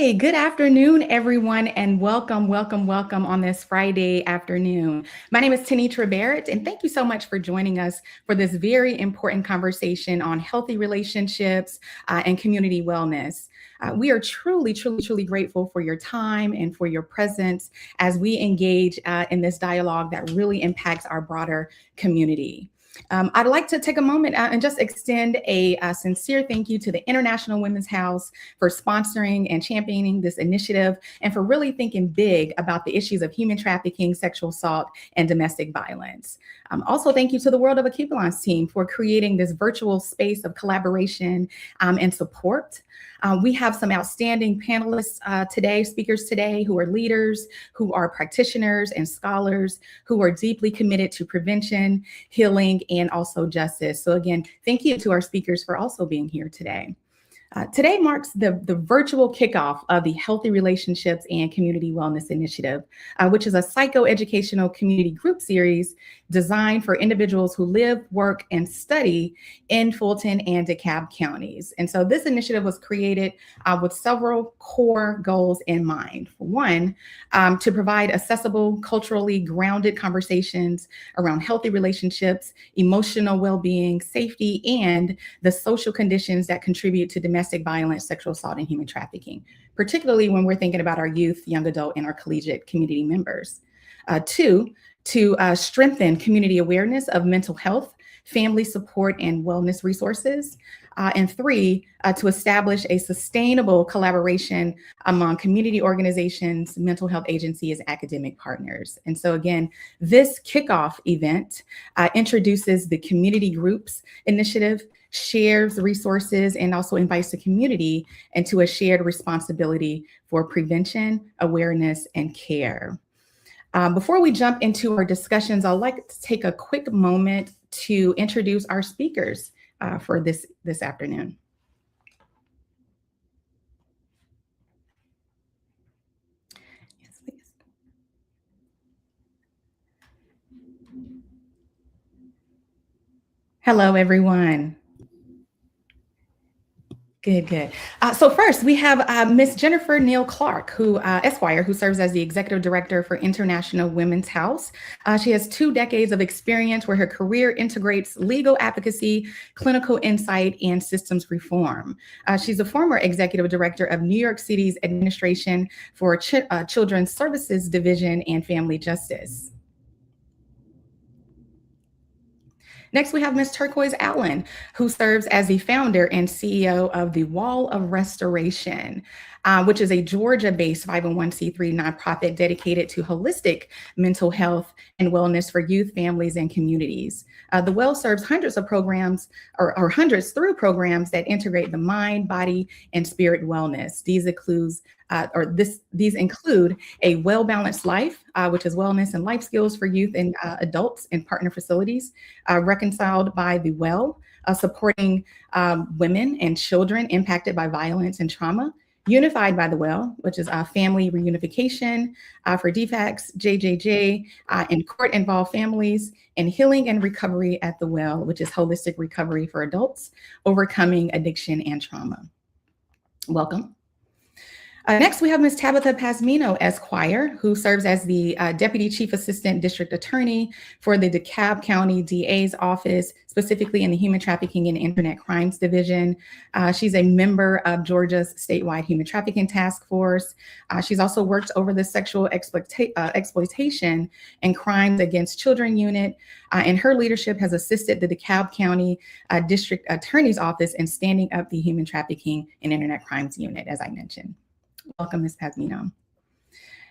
Hey, good afternoon, everyone, and welcome on this Friday afternoon. My name is Tanitra Barrett, and thank you so much for joining us for this very important conversation on healthy relationships and community wellness. We are truly grateful for your time and for your presence as we engage in this dialogue that really impacts our broader community. I'd like to take a moment and just extend a sincere thank you to the International Women's House for sponsoring and championing this initiative and for really thinking big about the issues of human trafficking, sexual assault, and domestic violence. Also, thank you to the World of Equivalence team for creating this virtual space of collaboration and support. We have some outstanding panelists speakers today, who are leaders, who are practitioners and scholars, who are deeply committed to prevention, healing, and also justice. So again, thank you to our speakers for also being here today. Today marks the virtual kickoff of the Healthy Relationships and Community Wellness Initiative, which is a psychoeducational community group series designed for individuals who live, work, and study in Fulton and DeKalb counties. And so this initiative was created with several core goals in mind. For one, to provide accessible, culturally grounded conversations around healthy relationships, emotional well-being, safety, and the social conditions that contribute to domestic violence, sexual assault, and human trafficking, particularly when we're thinking about our youth, young adult, and our collegiate community members. Two, to strengthen community awareness of mental health, family support, and wellness resources. And three, to establish a sustainable collaboration among community organizations, mental health agencies, academic partners. And so again, this kickoff event introduces the Community Groups Initiative, shares resources, and also invites the community into a shared responsibility for prevention, awareness, and care. Before we jump into our discussions, I'd like to take a quick moment to introduce our speakers for this afternoon. Yes, please. Hello, everyone. Good. So first, we have Miss Jennifer Neal Clark, who Esquire, who serves as the Executive Director for International Women's House. She has 2 decades of experience where her career integrates legal advocacy, clinical insight, and systems reform. She's a former Executive Director of New York City's Administration for Children's Services Division and Family Justice. Next, we have Ms. Turquoise Allen, who serves as the founder and CEO of the Wall of Restoration, which is a Georgia-based 501c3 nonprofit dedicated to holistic mental health and wellness for youth, families, and communities. The Well serves hundreds of programs, or hundreds through programs that integrate the mind, body, and spirit wellness. These include a well-balanced life, which is wellness and life skills for youth and adults in partner facilities, reconciled by the Well, supporting women and children impacted by violence and trauma, unified by the Well, which is family reunification for DFACS, JJJ, and court-involved families, and healing and recovery at the Well, which is holistic recovery for adults, overcoming addiction and trauma. Welcome. Next, we have Ms. Tabitha Pasmino, Esquire, who serves as the Deputy Chief Assistant District Attorney for the DeKalb County DA's office, specifically in the Human Trafficking and Internet Crimes Division. She's a member of Georgia's statewide Human Trafficking Task Force. She's also worked over the Sexual Exploitation and Crimes Against Children Unit, and her leadership has assisted the DeKalb County District Attorney's Office in standing up the Human Trafficking and Internet Crimes Unit, as I mentioned. Welcome, Ms. Pasmino.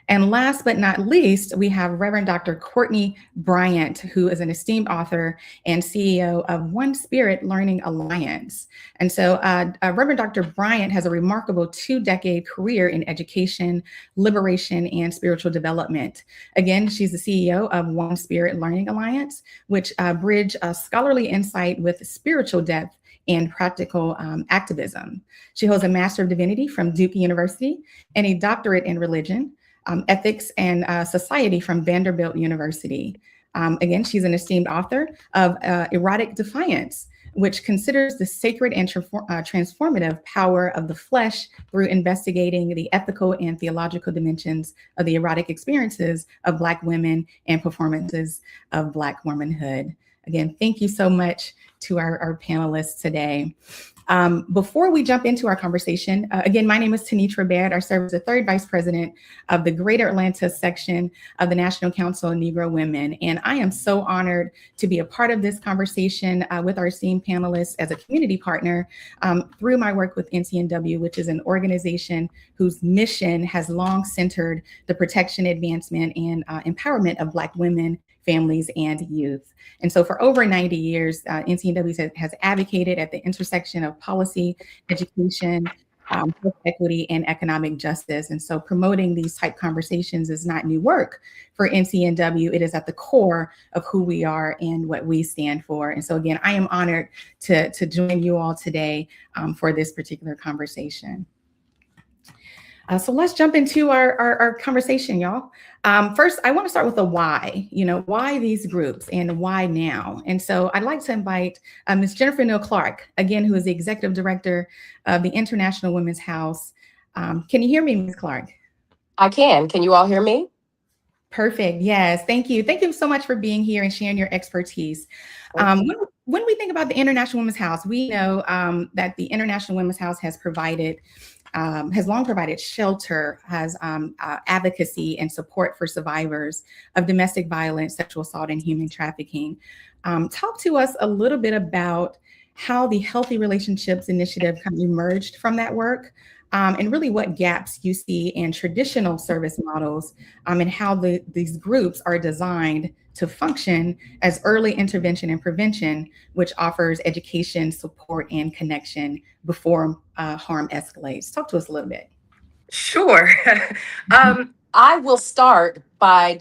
And last but not least, we have Reverend Dr. Courtney Bryant, who is an esteemed author and CEO of One Spirit Learning Alliance. And so Reverend Dr. Bryant has a remarkable 2-decade career in education, liberation, and spiritual development. Again, she's the CEO of One Spirit Learning Alliance, which bridge scholarly insight with spiritual depth and practical activism. She holds a Master of Divinity from Duke University and a doctorate in religion, ethics, and society from Vanderbilt University. Again, she's an esteemed author of Erotic Defiance, which considers the sacred and transformative power of the flesh through investigating the ethical and theological dimensions of the erotic experiences of Black women and performances of Black womanhood. Again, thank you so much to our panelists today. Before we jump into our conversation, again, my name is Tenitra Baird. I serve as the third vice president of the Greater Atlanta section of the National Council of Negro Women. And I am so honored to be a part of this conversation with our esteemed panelists as a community partner through my work with NCNW, which is an organization whose mission has long centered the protection, advancement, and empowerment of Black women, families, and youth. And so for over 90 years, NCNW has advocated at the intersection of policy, education, health equity, and economic justice. And so promoting these type conversations is not new work for NCNW. It is at the core of who we are and what we stand for. And so again, I am honored to join you all today for this particular conversation. So let's jump into our conversation, y'all. First, I want to start with the why, why these groups and why now? And so I'd like to invite Ms. Jennifer Neal Clark, again, who is the Executive Director of the International Women's House. Can you hear me, Ms. Clark? I can. Can you all hear me? Perfect. Yes. Thank you. Thank you so much for being here and sharing your expertise. When we think about the International Women's House, we know that the International Women's House has long provided shelter, has advocacy and support for survivors of domestic violence, sexual assault, and human trafficking. Talk to us a little bit about how the Healthy Relationships Initiative kind of emerged from that work, and really what gaps you see in traditional service models, and how these groups are designed to function as early intervention and prevention, which offers education, support, and connection before harm escalates. Talk to us a little bit. Sure. I will start by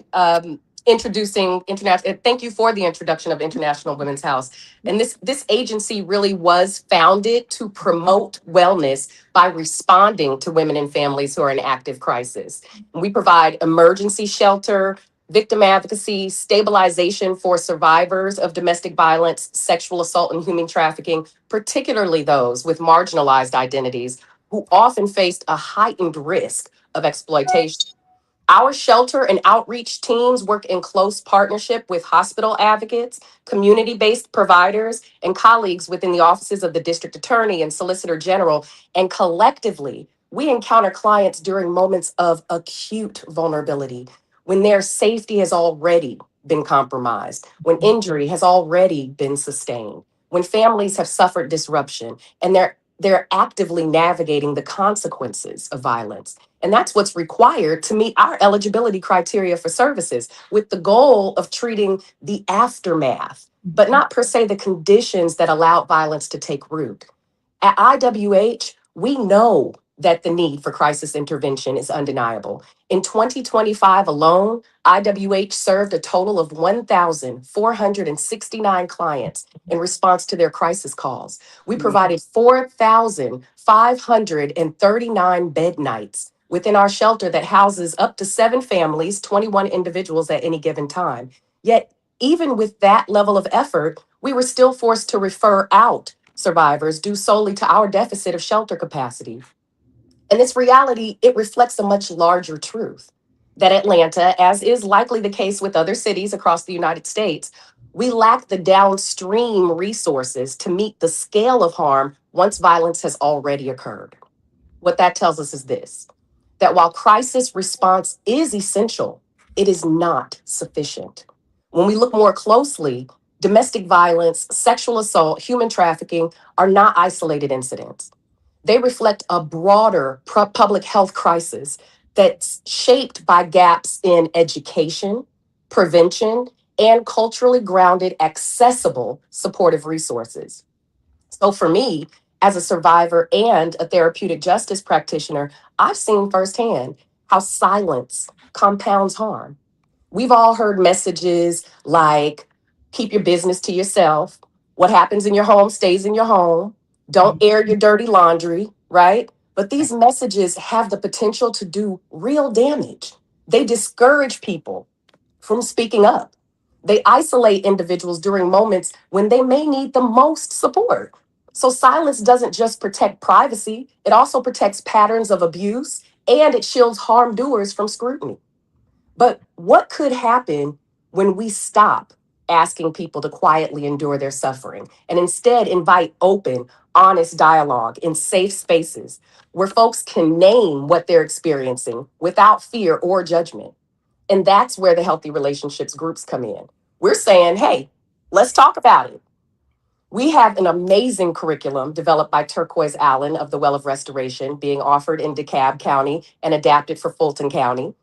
introducing international. Thank you for the introduction of International Women's House. And this agency really was founded to promote wellness by responding to women and families who are in active crisis. And we provide emergency shelter, victim advocacy, stabilization for survivors of domestic violence, sexual assault, and human trafficking, particularly those with marginalized identities who often faced a heightened risk of exploitation. Our shelter and outreach teams work in close partnership with hospital advocates, community-based providers, and colleagues within the offices of the district attorney and solicitor general. And collectively, we encounter clients during moments of acute vulnerability, when their safety has already been compromised, when injury has already been sustained, when families have suffered disruption, and they're actively navigating the consequences of violence. And that's what's required to meet our eligibility criteria for services, with the goal of treating the aftermath, but not per se the conditions that allowed violence to take root. At IWH, we know that the need for crisis intervention is undeniable. In 2025 alone, IWH served a total of 1,469 clients in response to their crisis calls. We provided 4,539 bed nights within our shelter that houses up to 7 families, 21 individuals at any given time. Yet, even with that level of effort, we were still forced to refer out survivors due solely to our deficit of shelter capacity. And this reality, it reflects a much larger truth that Atlanta, as is likely the case with other cities across the United States, we lack the downstream resources to meet the scale of harm once violence has already occurred. What that tells us is this: that while crisis response is essential, it is not sufficient. When we look more closely, domestic violence, sexual assault, human trafficking are not isolated incidents. They reflect a broader public health crisis that's shaped by gaps in education, prevention, and culturally grounded, accessible supportive resources. So for me, as a survivor and a therapeutic justice practitioner, I've seen firsthand how silence compounds harm. We've all heard messages like, keep your business to yourself. What happens in your home stays in your home. Don't air your dirty laundry, right? But these messages have the potential to do real damage. They discourage people from speaking up. They isolate individuals during moments when they may need the most support. So silence doesn't just protect privacy, it also protects patterns of abuse and it shields harm doers from scrutiny. But what could happen when we stop asking people to quietly endure their suffering and instead invite open, honest dialogue in safe spaces where folks can name what they're experiencing without fear or judgment? And that's where the healthy relationships groups come in. We're saying, hey, let's talk about it. We have an amazing curriculum developed by Turquoise Allen of the Well of Restoration being offered in DeKalb County and adapted for Fulton County.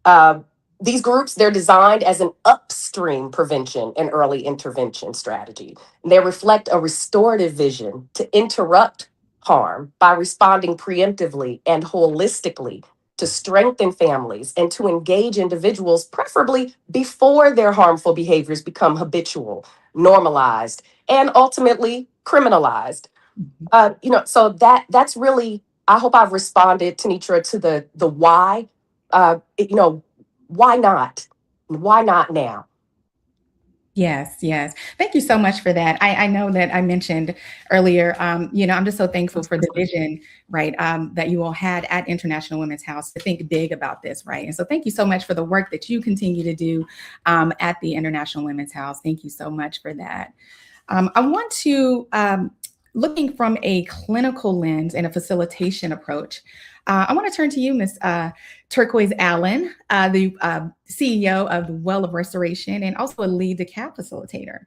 Uh, these groups, they're designed as an upstream prevention and early intervention strategy. And they reflect a restorative vision to interrupt harm by responding preemptively and holistically to strengthen families and to engage individuals, preferably before their harmful behaviors become habitual, normalized, and ultimately criminalized. So that's really, I hope I've responded, Tanitra, to the why. Why not? Why not now? Yes, yes. Thank you so much for that. I know that I mentioned earlier, I'm just so thankful for the vision, right, that you all had at International Women's House to think big about this, right? And so thank you so much for the work that you continue to do at the International Women's House. Thank you so much for that. I want to, looking from a clinical lens and a facilitation approach, I want to turn to you, Ms. Turquoise Allen, the CEO of the Well of Restoration and also a lead DeKalb facilitator.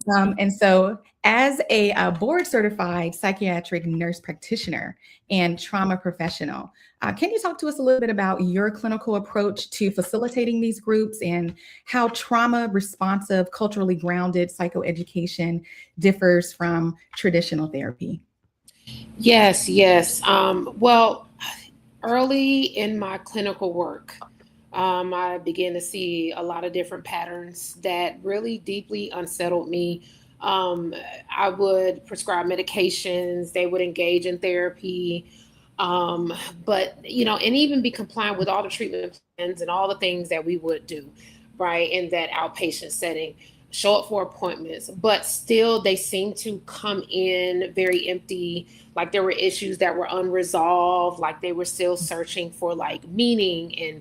And so, as a board certified psychiatric nurse practitioner and trauma professional, can you talk to us a little bit about your clinical approach to facilitating these groups and how trauma responsive, culturally grounded psychoeducation differs from traditional therapy? Yes, yes. Well, early in my clinical work, I began to see a lot of different patterns that really deeply unsettled me. I would prescribe medications, they would engage in therapy, but, and even be compliant with all the treatment plans and all the things that we would do, right, in that outpatient setting, show up for appointments, but still they seem to come in very empty, like there were issues that were unresolved, like they were still searching for like meaning. And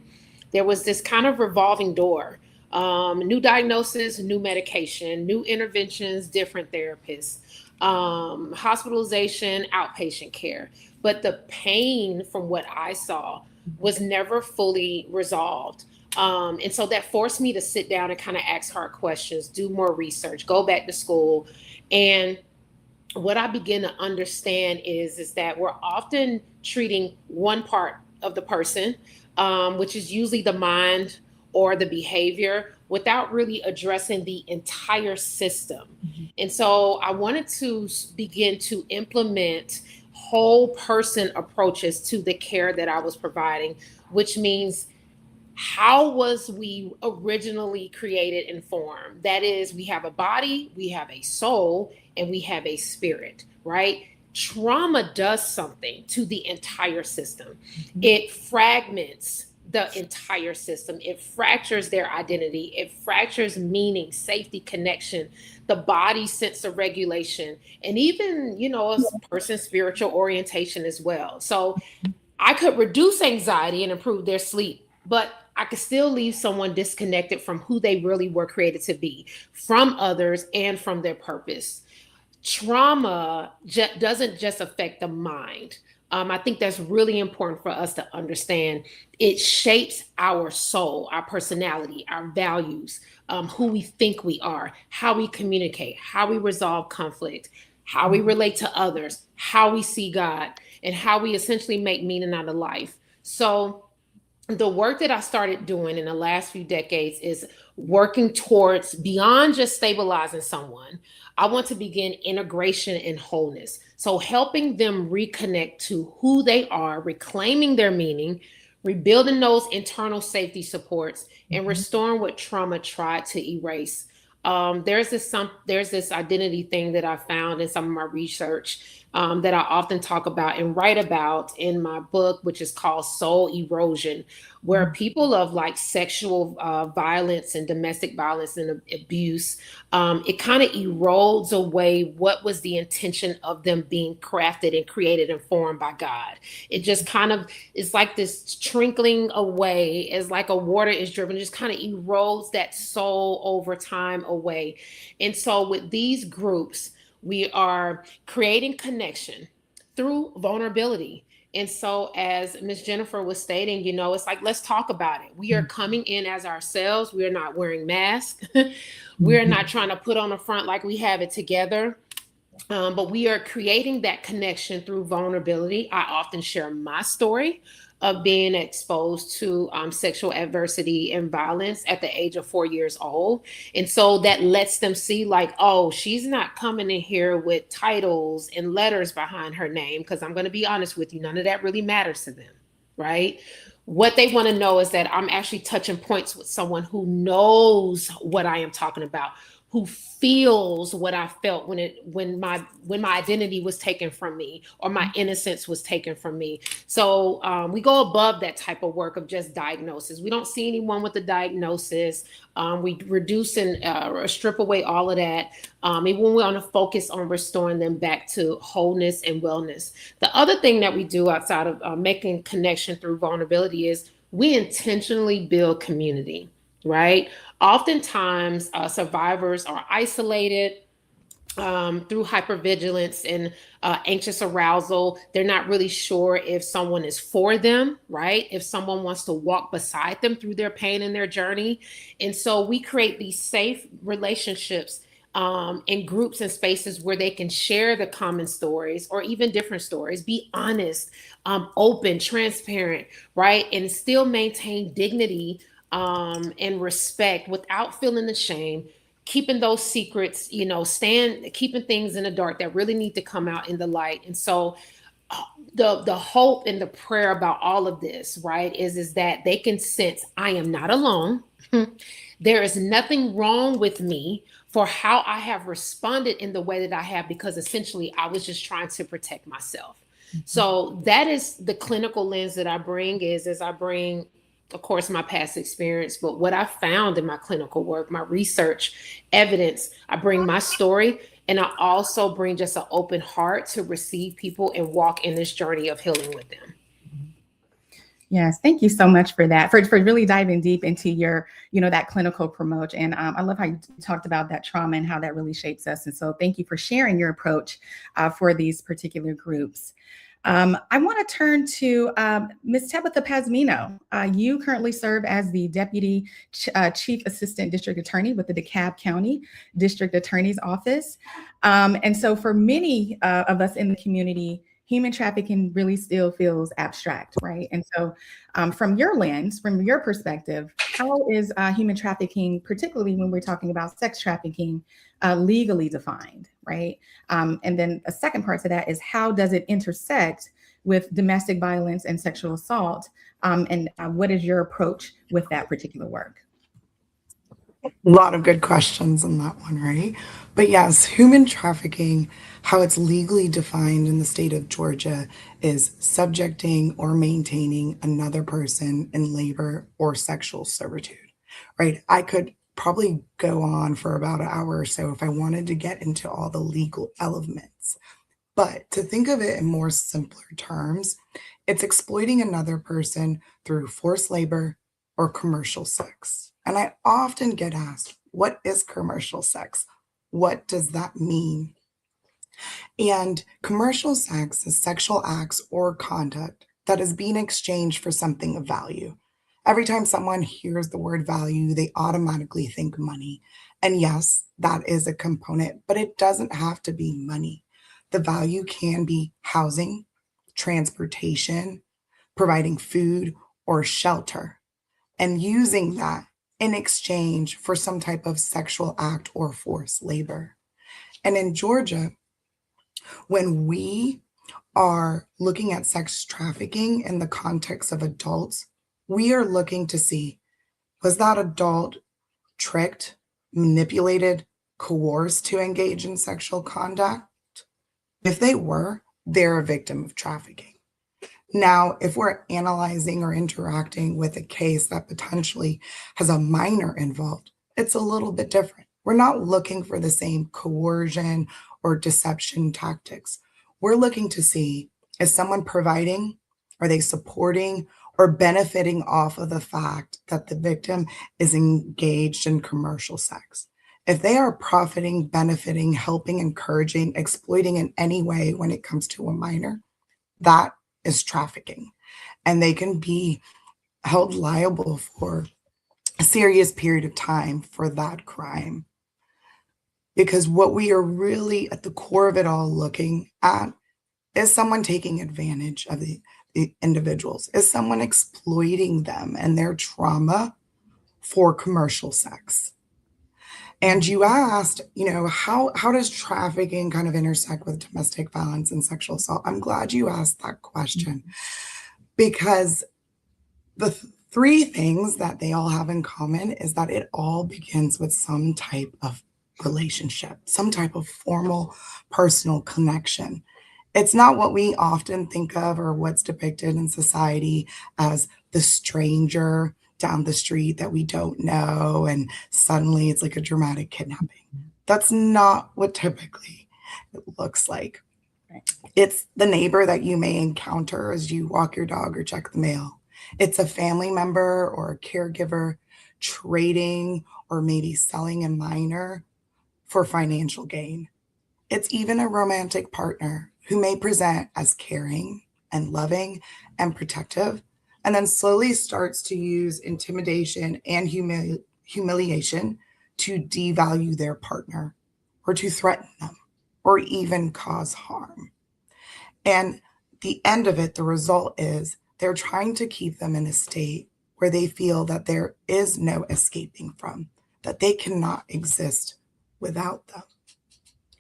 there was this kind of revolving door. New diagnosis, new medication, new interventions, different therapists, hospitalization, outpatient care. But the pain from what I saw was never fully resolved. And so that forced me to sit down and kind of ask hard questions, do more research, go back to school. And what I begin to understand is that we're often treating one part of the person, which is usually the mind or the behavior, without really addressing the entire system. Mm-hmm. And so I wanted to begin to implement whole person approaches to the care that I was providing, which means how was we originally created and formed? That is, we have a body, we have a soul, and we have a spirit, right? Trauma does something to the entire system. Mm-hmm. It fragments the entire system. It fractures their identity. It fractures meaning, safety, connection, the body's sense of regulation, and even, a person's spiritual orientation as well. So I could reduce anxiety and improve their sleep, but I could still leave someone disconnected from who they really were created to be, from others and from their purpose. Trauma doesn't just affect the mind. I think that's really important for us to understand. It shapes our soul, our personality, our values, who we think we are, how we communicate, how we resolve conflict, how we relate to others, how we see God, and how we essentially make meaning out of life. So the work that I started doing in the last few decades is working towards beyond just stabilizing someone. I want to begin integration and wholeness. So helping them reconnect to who they are, reclaiming their meaning, rebuilding those internal safety supports, and restoring what trauma tried to erase. there's this identity thing that I found in some of my research, that I often talk about and write about in my book, which is called Soul Erosion, where people of like sexual violence and domestic violence and abuse, it kind of erodes away what was the intention of them being crafted and created and formed by God. It just kind of is like this trickling away, as like a water is driven, it just kind of erodes that soul over time away. And so with these groups, we are creating connection through vulnerability. And so, as Miss Jennifer was stating, it's like, let's talk about it. We are coming in as ourselves. We are not wearing masks. We're not trying to put on a front like we have it together. But we are creating that connection through vulnerability. I often share my story of being exposed to sexual adversity and violence at the age of 4 years old. And so that lets them see like, oh, she's not coming in here with titles and letters behind her name. Because I'm going to be honest with you, none of that really matters to them, right? What they want to know is that I'm actually touching points with someone who knows what I am talking about, who feels what I felt when my identity was taken from me or my innocence was taken from me. So we go above that type of work of just diagnosis. We don't see anyone with a diagnosis. We reduce and strip away all of that. Even we want to focus on restoring them back to wholeness and wellness. The other thing that we do outside of making connection through vulnerability is we intentionally build community, right? Oftentimes, survivors are isolated through hypervigilance and anxious arousal. They're not really sure if someone is for them, right? If someone wants to walk beside them through their pain and their journey. And so we create these safe relationships in groups and spaces where they can share the common stories or even different stories, be honest, open, transparent, right? And still maintain dignity and respect without feeling ashamed, keeping those secrets, keeping things in the dark that really need to come out in the light. And so the hope and the prayer about all of this, right, is that they can sense I am not alone. There is nothing wrong with me for how I have responded in the way that I have, because essentially I was just trying to protect myself. So that is the clinical lens that I bring, is I bring, of course, my past experience, but what I found in my clinical work, my research, evidence. I bring my story, and I also bring just an open heart to receive people and walk in this journey of healing with them. Yes, thank you so much for that, for really diving deep into your, that clinical approach. And I love how you talked about that trauma and how that really shapes us. And so thank you for sharing your approach for these particular groups. I want to turn to Ms. Tabitha Pazmino. You currently serve as the Deputy Chief Assistant District Attorney with the DeKalb County District Attorney's Office. And so for many of us in the community, human trafficking really still feels abstract, right? And so from your lens, from your perspective, how is human trafficking, particularly when we're talking about sex trafficking, legally defined, right? And then a second part to that is, how does it intersect with domestic violence and sexual assault? And what is your approach with that particular work? A lot of good questions on that one, right? But yes, human trafficking, how it's legally defined in the state of Georgia, is subjecting or maintaining another person in labor or sexual servitude, right? I could probably go on for about an hour or so if I wanted to get into all the legal elements. But to think of it in more simpler terms, it's exploiting another person through forced labor or commercial sex. And I often get asked, what is commercial sex? What does that mean? And commercial sex is sexual acts or conduct that is being exchanged for something of value. Every time someone hears the word value, they automatically think money. And yes, that is a component, but it doesn't have to be money. The value can be housing, transportation, providing food or shelter, and using that in exchange for some type of sexual act or forced labor. And in Georgia, when we are looking at sex trafficking in the context of adults, we are looking to see, was that adult tricked manipulated, coerced to engage in sexual conduct? If they were, they're a victim of trafficking. Now, if we're analyzing or interacting with a case that potentially has a minor involved, it's a little bit different. We're not looking for the same coercion or deception tactics. We're looking to see, is someone providing, are they supporting or benefiting off of the fact that the victim is engaged in commercial sex? If they are profiting, benefiting, helping, encouraging, exploiting in any way when it comes to a minor, that is trafficking. And they can be held liable for a serious period of time for that crime. Because what we are really at the core of it all looking at is someone taking advantage of the individuals, is someone exploiting them and their trauma for commercial sex. And you asked, how does trafficking kind of intersect with domestic violence and sexual assault? I'm glad you asked that question, because the three things that they all have in common is that it all begins with some type of relationship, some type of formal personal connection. It's not what we often think of or what's depicted in society as the stranger down the street that we don't know, and suddenly it's like a dramatic kidnapping. That's not what typically it looks like. Right. It's the neighbor that you may encounter as you walk your dog or check the mail. It's a family member or a caregiver trading or maybe selling a minor for financial gain. It's even a romantic partner who may present as caring and loving and protective, and then slowly starts to use intimidation and humiliation to devalue their partner or to threaten them or even cause harm. And the end of it, the result is they're trying to keep them in a state where they feel that there is no escaping from, that they cannot exist without them.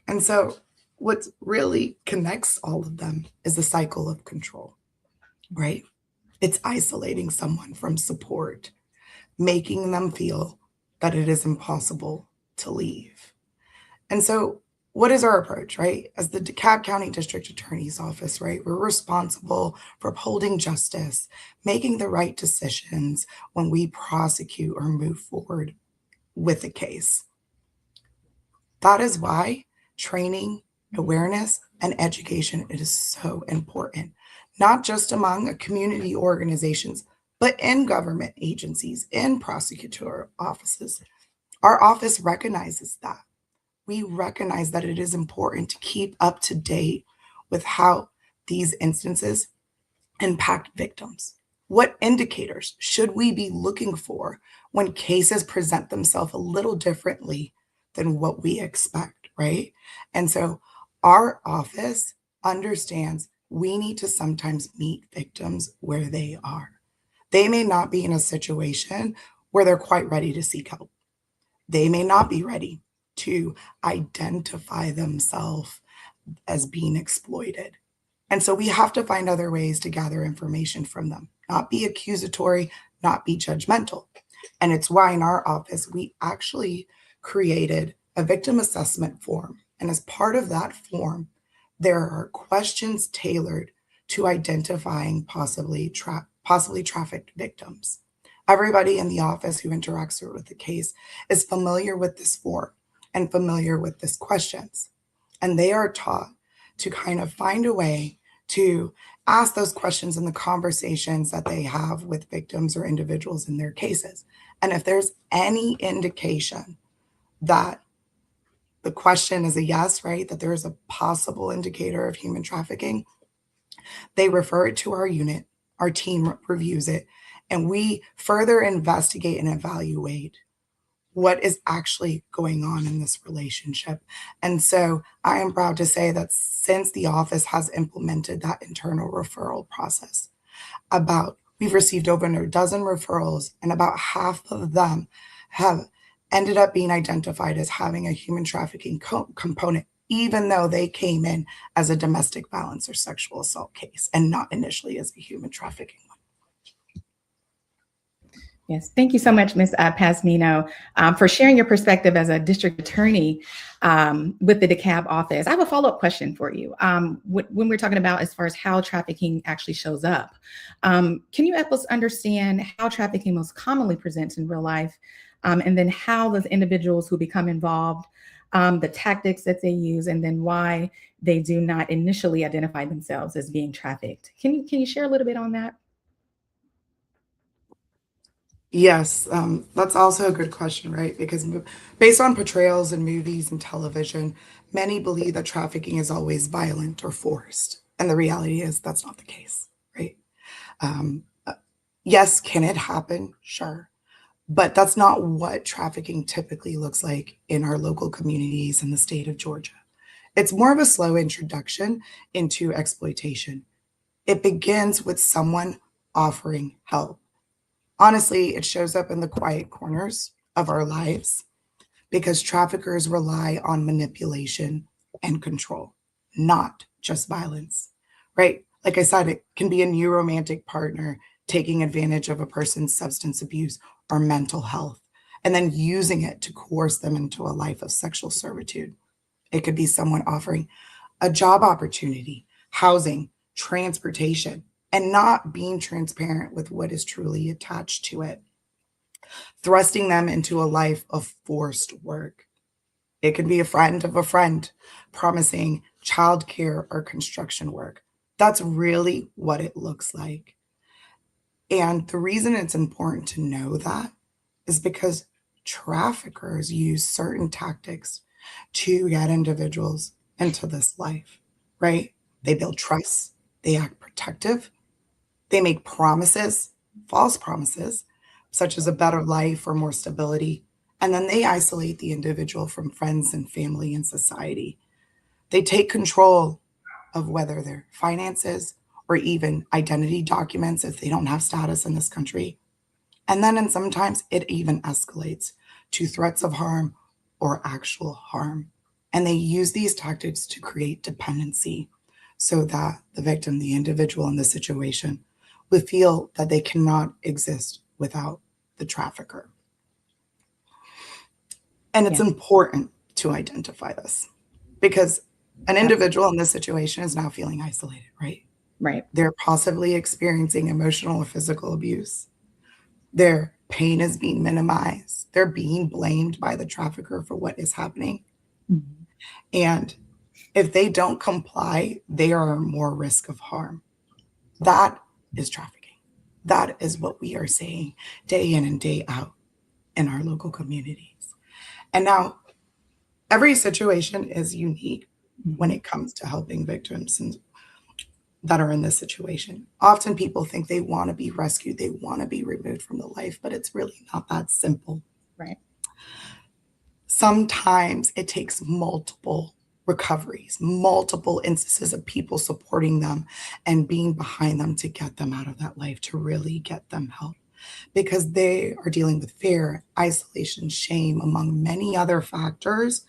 And so what really connects all of them is the cycle of control, right? It's isolating someone from support, making them feel that it is impossible to leave. And so what is our approach, right? As the DeKalb County District Attorney's Office, right? We're responsible for upholding justice, making the right decisions when we prosecute or move forward with a case. That is why training, awareness, and education is so important, not just among community organizations, but in government agencies, in prosecutor offices. Our office recognizes that. We recognize that it is important to keep up to date with how these instances impact victims. What indicators should we be looking for when cases present themselves a little differently than what we expect, right? And so our office understands we need to sometimes meet victims where they are. They may not be in a situation where they're quite ready to seek help. They may not be ready to identify themselves as being exploited. And so we have to find other ways to gather information from them, not be accusatory, not be judgmental. And it's why in our office, we actually created a victim assessment form. And as part of that form, there are questions tailored to identifying possibly trafficked victims. Everybody in the office who interacts with the case is familiar with this form and familiar with these questions. And they are taught to kind of find a way to ask those questions in the conversations that they have with victims or individuals in their cases. And if there's any indication that the question is a yes, right, that there is a possible indicator of human trafficking, they refer it to our unit, our team reviews it, and we further investigate and evaluate what is actually going on in this relationship. And so I am proud to say that since the office has implemented that internal referral process, we've received over a dozen referrals, and about half of them have ended up being identified as having a human trafficking component, even though they came in as a domestic violence or sexual assault case and not initially as a human trafficking one. Yes, thank you so much, Ms. Pasmino, for sharing your perspective as a district attorney with the DeKalb office. I have a follow-up question for you. When we're talking about as far as how trafficking actually shows up, can you help us understand how trafficking most commonly presents in real life, and then how those individuals who become involved, the tactics that they use, and then why they do not initially identify themselves as being trafficked? Can you share a little bit on that? Yes, that's also a good question, right? Because based on portrayals in movies and television, many believe that trafficking is always violent or forced. And the reality is that's not the case, right? Um, uh, yes, can it happen? Sure. But that's not what trafficking typically looks like in our local communities in the state of Georgia. It's more of a slow introduction into exploitation. It begins with someone offering help. Honestly, it shows up in the quiet corners of our lives because traffickers rely on manipulation and control, not just violence, right? Like I said, it can be a new romantic partner taking advantage of a person's substance abuse or mental health and then using it to coerce them into a life of sexual servitude. It could be someone offering a job opportunity, housing, transportation, and not being transparent with what is truly attached to it, thrusting them into a life of forced work. It could be a friend of a friend promising childcare or construction work. That's really what it looks like. And the reason it's important to know that is because traffickers use certain tactics to get individuals into this life, right? They build trust, they act protective, they make promises, false promises, such as a better life or more stability, and then they isolate the individual from friends and family and society. They take control of whether their finances or even identity documents if they don't have status in this country. And then, and sometimes it even escalates to threats of harm or actual harm. And they use these tactics to create dependency so that the victim, the individual in the situation, would feel that they cannot exist without the trafficker. And it's Yeah, important to identify this because an absolutely. individual in this situation is now feeling isolated, right? Right. They're possibly experiencing emotional or physical abuse. Their pain is being minimized. They're being blamed by the trafficker for what is happening. Mhm. And if they don't comply, they are more risk of harm. That is trafficking. That is what we are saying day in and day out in our local communities. And now every situation is unique when Mhm. it comes to helping victims and that are in this situation. Often people think they want to be rescued, they want to be removed from the life, but it's really not that simple. Right. Sometimes it takes multiple recoveries, multiple instances of people supporting them and being behind them to get them out of that life, to really get them help because they are dealing with fear, isolation, shame, among many other factors.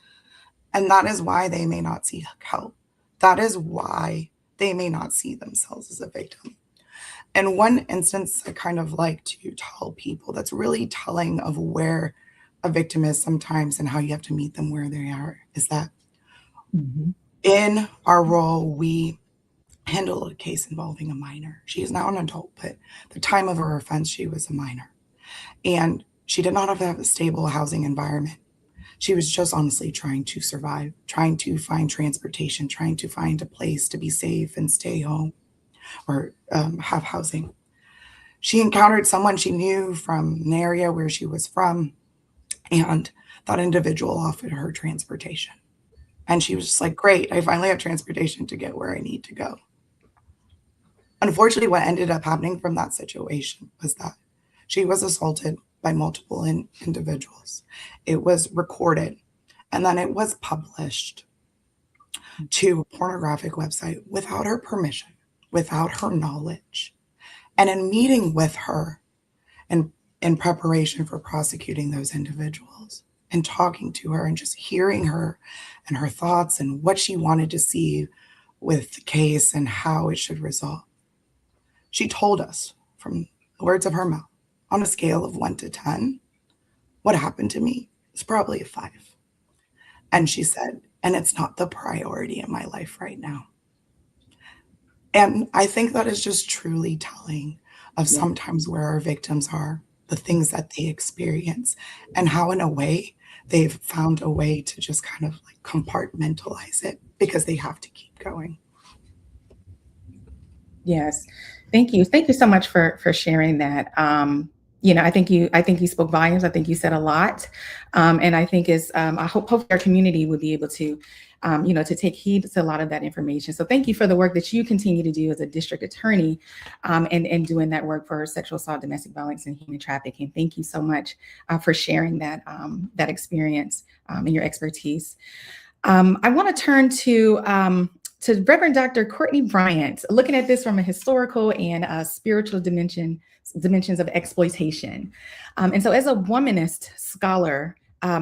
And that is why they may not seek help. That is why they may not see themselves as a victim. And one instance I kind of like to tell people that's really telling of where a victim is sometimes and how you have to meet them where they are is that Mhm. in our role, we handle a case involving a minor. She is now an adult, but at the time of her offense, she was a minor. And she did not have a stable housing environment. She was just honestly trying to survive, trying to find transportation, trying to find a place to be safe and stay home or have housing. She encountered someone she knew from an area where she was from, and that individual offered her transportation. And she was just like, great, I finally have transportation to get where I need to go. Unfortunately, what ended up happening from that situation was that she was assaulted by multiple individuals. It was recorded and then it was published to a pornographic website without her permission, without her knowledge. And in meeting with her and in preparation for prosecuting those individuals and talking to her and just hearing her and her thoughts and what she wanted to see with the case and how it should resolve, she told us from the words of her mouth, on a scale of 1 to 10, what happened to me? It's probably a 5. And she said, and it's not the priority in my life right now. And I think that is just truly telling of Yeah. sometimes where our victims are, the things that they experience, and how, in a way, they've found a way to just kind of like compartmentalize it because they have to keep going. Yes. Thank you. Thank you so much for sharing that. I think you spoke volumes. I think you said a lot. And I think I hope our community will be able to, to take heed to a lot of that information. So thank you for the work that you continue to do as a district attorney, and doing that work for sexual assault, domestic violence, and human trafficking. Thank you so much for sharing that experience and your expertise. I want to turn to Reverend Dr. Courtney Bryant, looking at this from a historical and spiritual dimensions of exploitation. And so as a womanist scholar,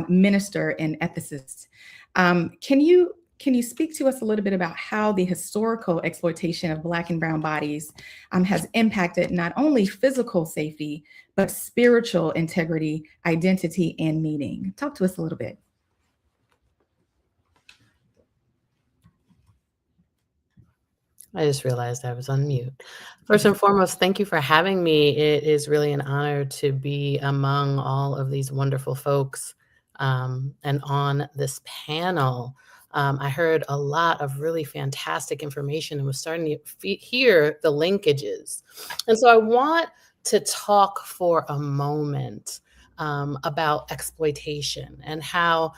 minister, and ethicist, can you speak to us a little bit about how the historical exploitation of Black and brown bodies has impacted not only physical safety, but spiritual integrity, identity, and meaning? Talk to us a little bit. I just realized I was on mute. First and foremost, thank you for having me. It is really an honor to be among all of these wonderful folks, and on this panel. I heard a lot of really fantastic information and was starting to hear the linkages. And so I want to talk for a moment about exploitation and how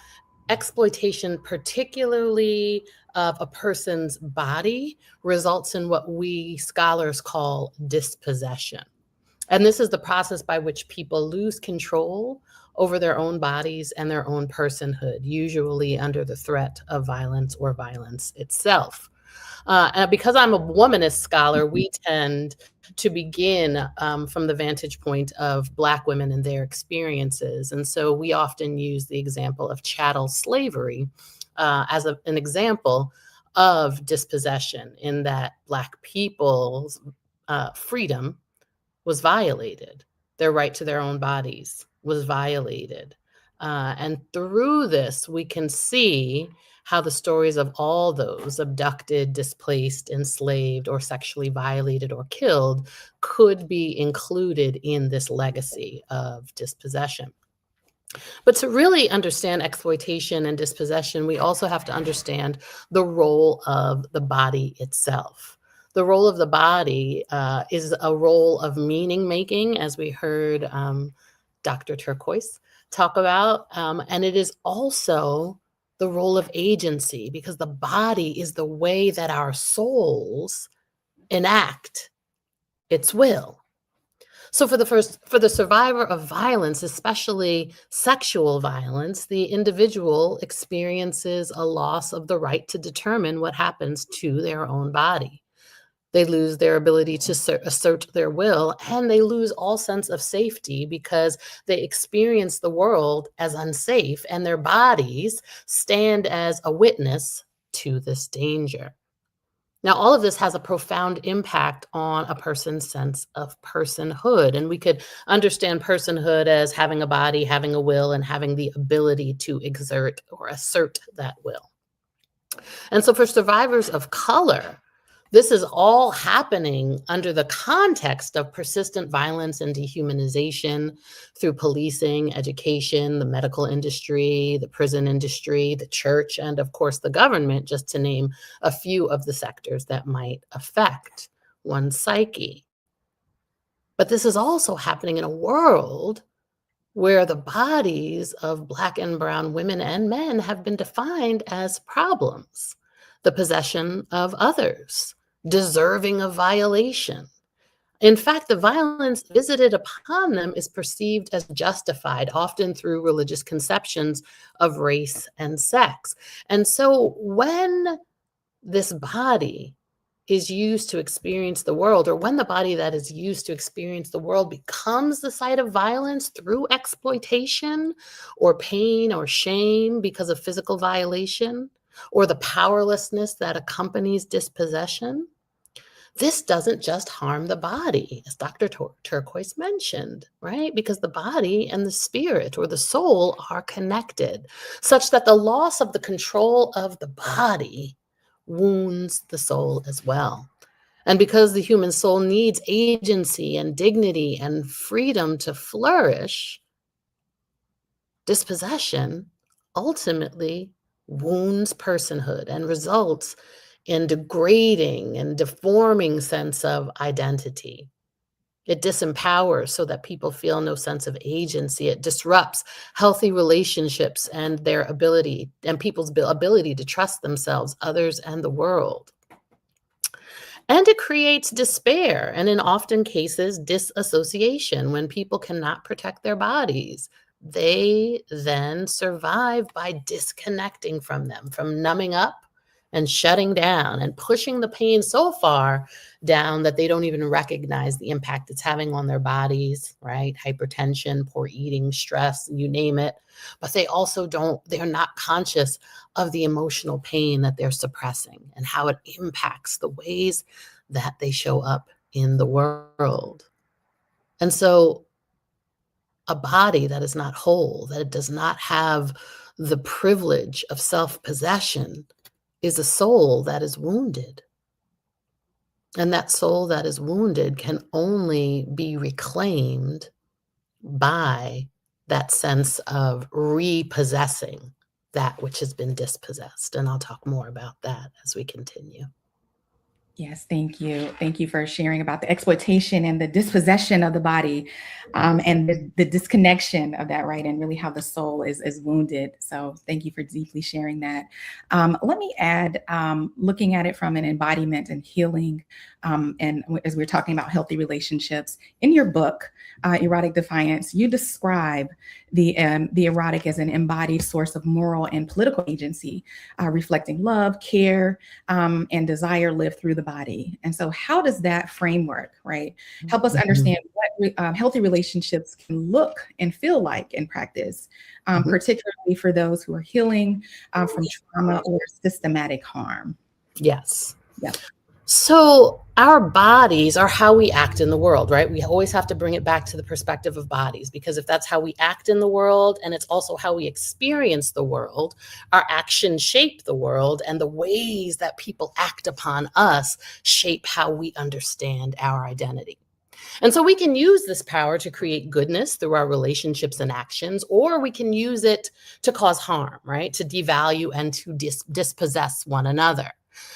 exploitation, particularly of a person's body, results in what we scholars call dispossession. And this is the process by which people lose control over their own bodies and their own personhood, usually under the threat of violence or violence itself. And because I'm a womanist scholar, we tend to begin from the vantage point of Black women and their experiences. And so we often use the example of chattel slavery as an example of dispossession, in that Black people's freedom was violated. Their right to their own bodies was violated. And through this, we can see how the stories of all those abducted, displaced, enslaved, or sexually violated or killed could be included in this legacy of dispossession. But to really understand exploitation and dispossession, we also have to understand the role of the body itself. The role of the body is a role of meaning making, as we heard Dr. Turquoise talk about, and it is also the role of agency, because the body is the way that our souls enact its will. So for the survivor of violence, especially sexual violence, the individual experiences a loss of the right to determine what happens to their own body. They lose their ability to assert their will, and they lose all sense of safety because they experience the world as unsafe, and their bodies stand as a witness to this danger. Now, all of this has a profound impact on a person's sense of personhood. And we could understand personhood as having a body, having a will, and having the ability to exert or assert that will. And so for survivors of color, this is all happening under the context of persistent violence and dehumanization through policing, education, the medical industry, the prison industry, the church, and of course the government, just to name a few of the sectors that might affect one's psyche. But this is also happening in a world where the bodies of Black and brown women and men have been defined as problems, the possession of others, deserving of violation. In fact, the violence visited upon them is perceived as justified, often through religious conceptions of race and sex. And so when this body is used to experience the world, or when the body that is used to experience the world becomes the site of violence through exploitation or pain or shame because of physical violation, or the powerlessness that accompanies dispossession, This doesn't just harm the body, as Dr. Turquoise mentioned, right? Because the body and the spirit or the soul are connected, such that the loss of the control of the body wounds the soul as well. And because the human soul needs agency and dignity and freedom to flourish, dispossession ultimately wounds personhood and results in degrading and deforming sense of identity. It disempowers so that people feel no sense of agency. It disrupts healthy relationships and their ability and people's ability to trust themselves, others, and the world. And it creates despair and, in often cases, disassociation when people cannot protect their bodies. They then survive by disconnecting from them, from numbing up and shutting down and pushing the pain so far down that they don't even recognize the impact it's having on their bodies, right? Hypertension, poor eating, stress, you name it. But they also they're not conscious of the emotional pain that they're suppressing and how it impacts the ways that they show up in the world. And so a body that is not whole, that does not have the privilege of self-possession, is a soul that is wounded. And that soul that is wounded can only be reclaimed by that sense of repossessing that which has been dispossessed. And I'll talk more about that as we continue. Yes, thank you. Thank you for sharing about the exploitation and the dispossession of the body, and the disconnection of that, right? And really how the soul is wounded. So thank you for deeply sharing that. Let me add, looking at it from an embodiment and healing, and as we're talking about healthy relationships, in your book, Erotic Defiance, you describe the erotic as an embodied source of moral and political agency, reflecting love, care, and desire lived through the body. And so how does that framework, right, help us understand what healthy relationships can look and feel like in practice, particularly for those who are healing from trauma or systematic harm? Yes. Yeah. So our bodies are how we act in the world, right? We always have to bring it back to the perspective of bodies, because if that's how we act in the world and it's also how we experience the world, our actions shape the world, and the ways that people act upon us shape how we understand our identity. And so we can use this power to create goodness through our relationships and actions, or we can use it to cause harm, right? To devalue and to dispossess one another.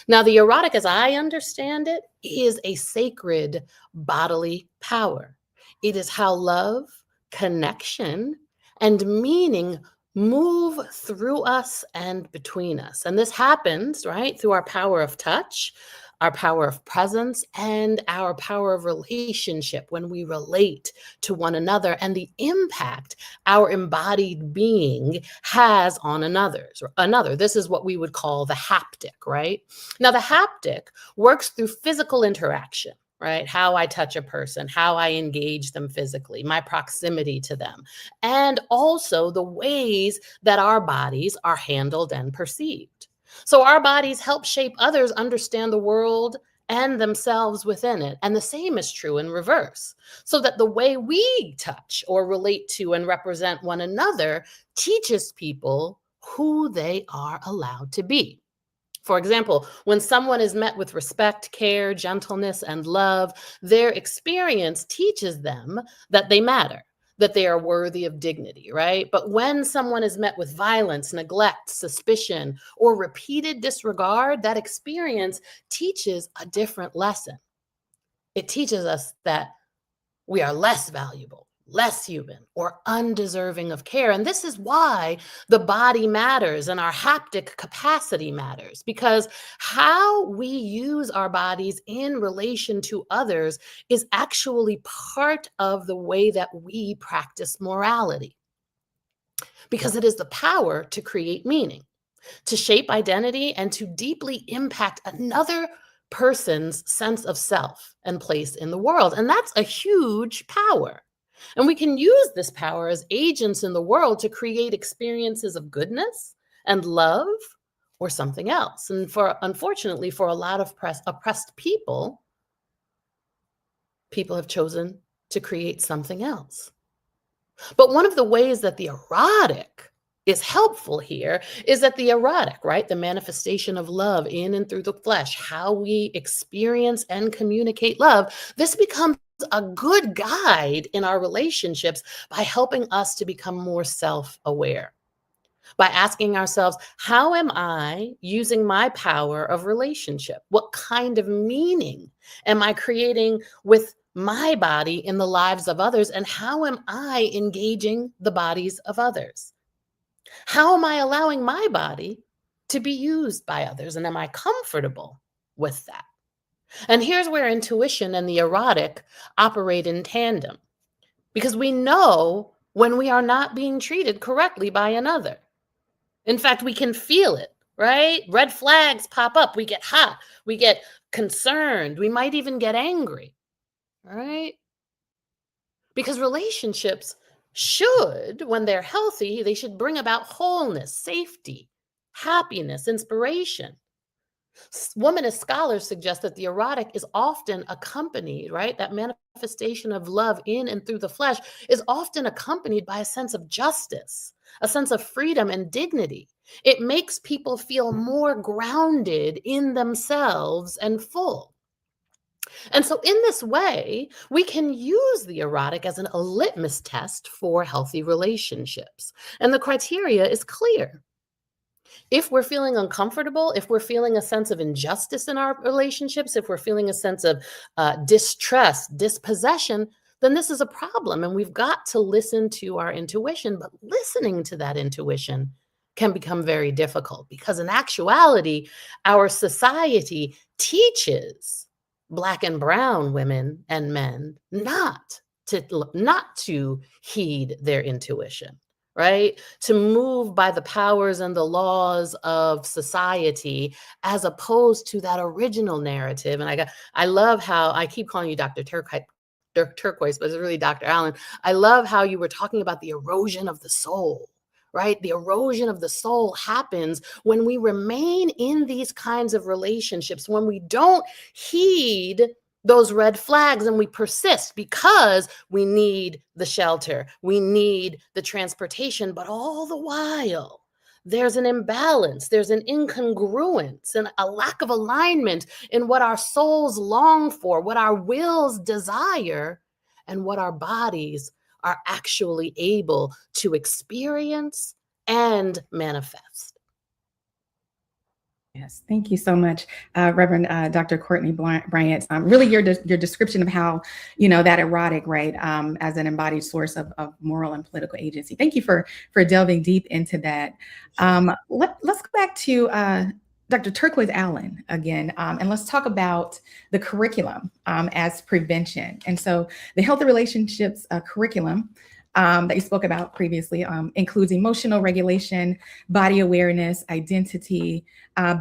Now, the erotic, as I understand it, is a sacred bodily power. It is how love, connection, and meaning move through us and between us. And this happens, right, through our power of touch, our power of presence, and our power of relationship when we relate to one another, and the impact our embodied being has on another. This is what we would call the haptic, right? Now, the haptic works through physical interaction, right? How I touch a person, how I engage them physically, my proximity to them, and also the ways that our bodies are handled and perceived. So our bodies help shape others understand the world and themselves within it. And the same is true in reverse, so that the way we touch or relate to and represent one another teaches people who they are allowed to be. For example, when someone is met with respect, care, gentleness, and love, their experience teaches them that they matter, that they are worthy of dignity, right? But when someone is met with violence, neglect, suspicion, or repeated disregard, that experience teaches a different lesson. It teaches us that we are less valuable, less human, or undeserving of care. And this is why the body matters and our haptic capacity matters, because how we use our bodies in relation to others is actually part of the way that we practice morality, because it is the power to create meaning, to shape identity, and to deeply impact another person's sense of self and place in the world. And that's a huge power. And we can use this power as agents in the world to create experiences of goodness and love, or something else. And unfortunately, for a lot of oppressed people, people have chosen to create something else. But one of the ways that the erotic is helpful here is that the erotic, right, the manifestation of love in and through the flesh, how we experience and communicate love, this becomes a good guide in our relationships by helping us to become more self-aware, by asking ourselves, how am I using my power of relationship? What kind of meaning am I creating with my body in the lives of others? And how am I engaging the bodies of others? How am I allowing my body to be used by others? And am I comfortable with that? And here's where intuition and the erotic operate in tandem, because we know when we are not being treated correctly by another. In fact, we can feel it, right? Red flags pop up. We get hot. We get concerned. We might even get angry, right? Because relationships should, when they're healthy, they should bring about wholeness, safety, happiness, inspiration. Womanist scholars suggest that the erotic is often accompanied, right? That manifestation of love in and through the flesh is often accompanied by a sense of justice, a sense of freedom and dignity. It makes people feel more grounded in themselves and full. And so, in this way, we can use the erotic as a litmus test for healthy relationships. And the criteria is clear. If we're feeling uncomfortable, if we're feeling a sense of injustice in our relationships, if we're feeling a sense of distrust, dispossession, then this is a problem. And we've got to listen to our intuition. But listening to that intuition can become very difficult because, in actuality, our society teaches Black and brown women and men not to heed their intuition, right? To move by the powers and the laws of society as opposed to that original narrative. And I love how I keep calling you Dr. Turquoise, but it's really Dr. Allen. I love how you were talking about the erosion of the soul, right? The erosion of the soul happens when we remain in these kinds of relationships, when we don't heed those red flags and we persist because we need the shelter, we need the transportation, but all the while, there's an imbalance, there's an incongruence and a lack of alignment in what our souls long for, what our wills desire, and what our bodies are actually able to experience and manifest. Yes, thank you so much, Reverend Dr. Courtney Bryant. Really, your description of how, that erotic, right, as an embodied source of moral and political agency. Thank you for delving deep into that. Let's go back to Dr. Turquoise Allen again, and let's talk about the curriculum as prevention. And so the Healthy Relationships curriculum that you spoke about previously includes emotional regulation, body awareness, identity,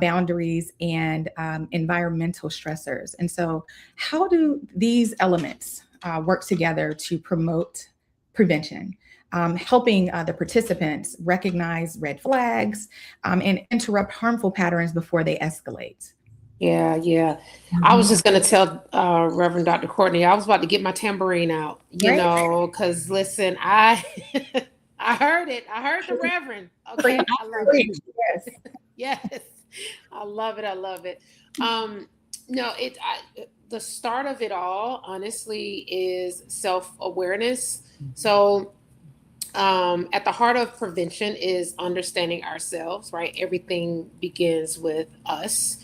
boundaries, and environmental stressors. And so how do these elements work together to promote prevention, helping the participants recognize red flags and interrupt harmful patterns before they escalate? Yeah. I was just going to tell Reverend Dr. Courtney, I was about to get my tambourine out, because listen, I heard it. I heard the Reverend. Okay. I love it. Yes. Yes. I love it. The start of it all, honestly, is self-awareness. So at the heart of prevention is understanding ourselves, right? Everything begins with us.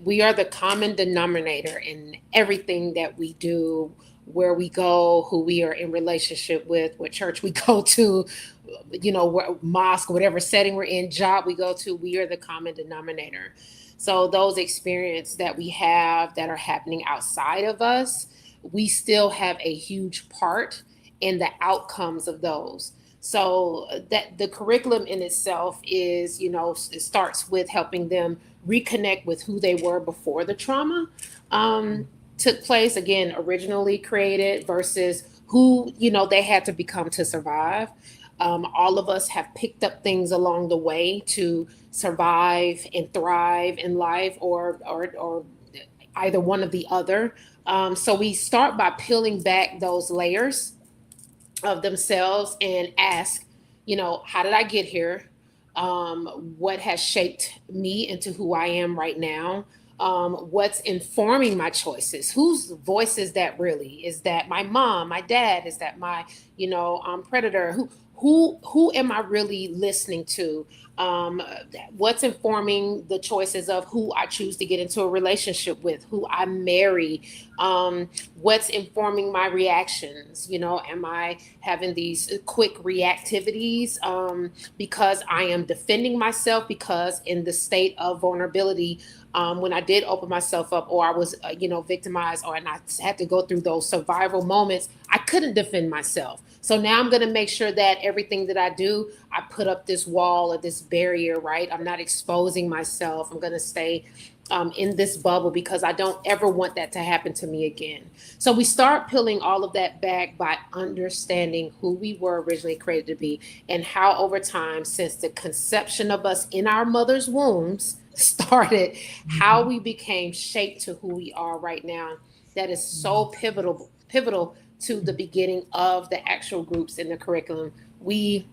We are the common denominator in everything that we do, where we go, who we are in relationship with, what church we go to, mosque, whatever setting we're in, job we go to, we are the common denominator. So those experiences that we have that are happening outside of us, we still have a huge part in the outcomes of those. So that the curriculum in itself is, it starts with helping them reconnect with who they were before the trauma took place, again, originally created, versus who, they had to become to survive. All of us have picked up things along the way to survive and thrive in life, or either one or the other. So we start by peeling back those layers of themselves and ask, how did I get here? What has shaped me into who I am right now? What's informing my choices? Whose voice is that really? Is that my mom, my dad? Is that my, predator? Who am I really listening to? Um, what's informing the choices of who I choose to get into a relationship with, who I marry? What's informing my reactions? Am I having these quick reactivities because I am defending myself, because in the state of vulnerability, when I did open myself up, or I was, victimized, and I had to go through those survival moments, I couldn't defend myself. So now I'm going to make sure that everything that I do, I put up this wall or this barrier, right? I'm not exposing myself. I'm going to stay in this bubble because I don't ever want that to happen to me again. So we start peeling all of that back by understanding who we were originally created to be, and how over time, since the conception of us in our mother's wombs started, how we became shaped to who we are right now. That is so pivotal to the beginning of the actual groups in the curriculum. We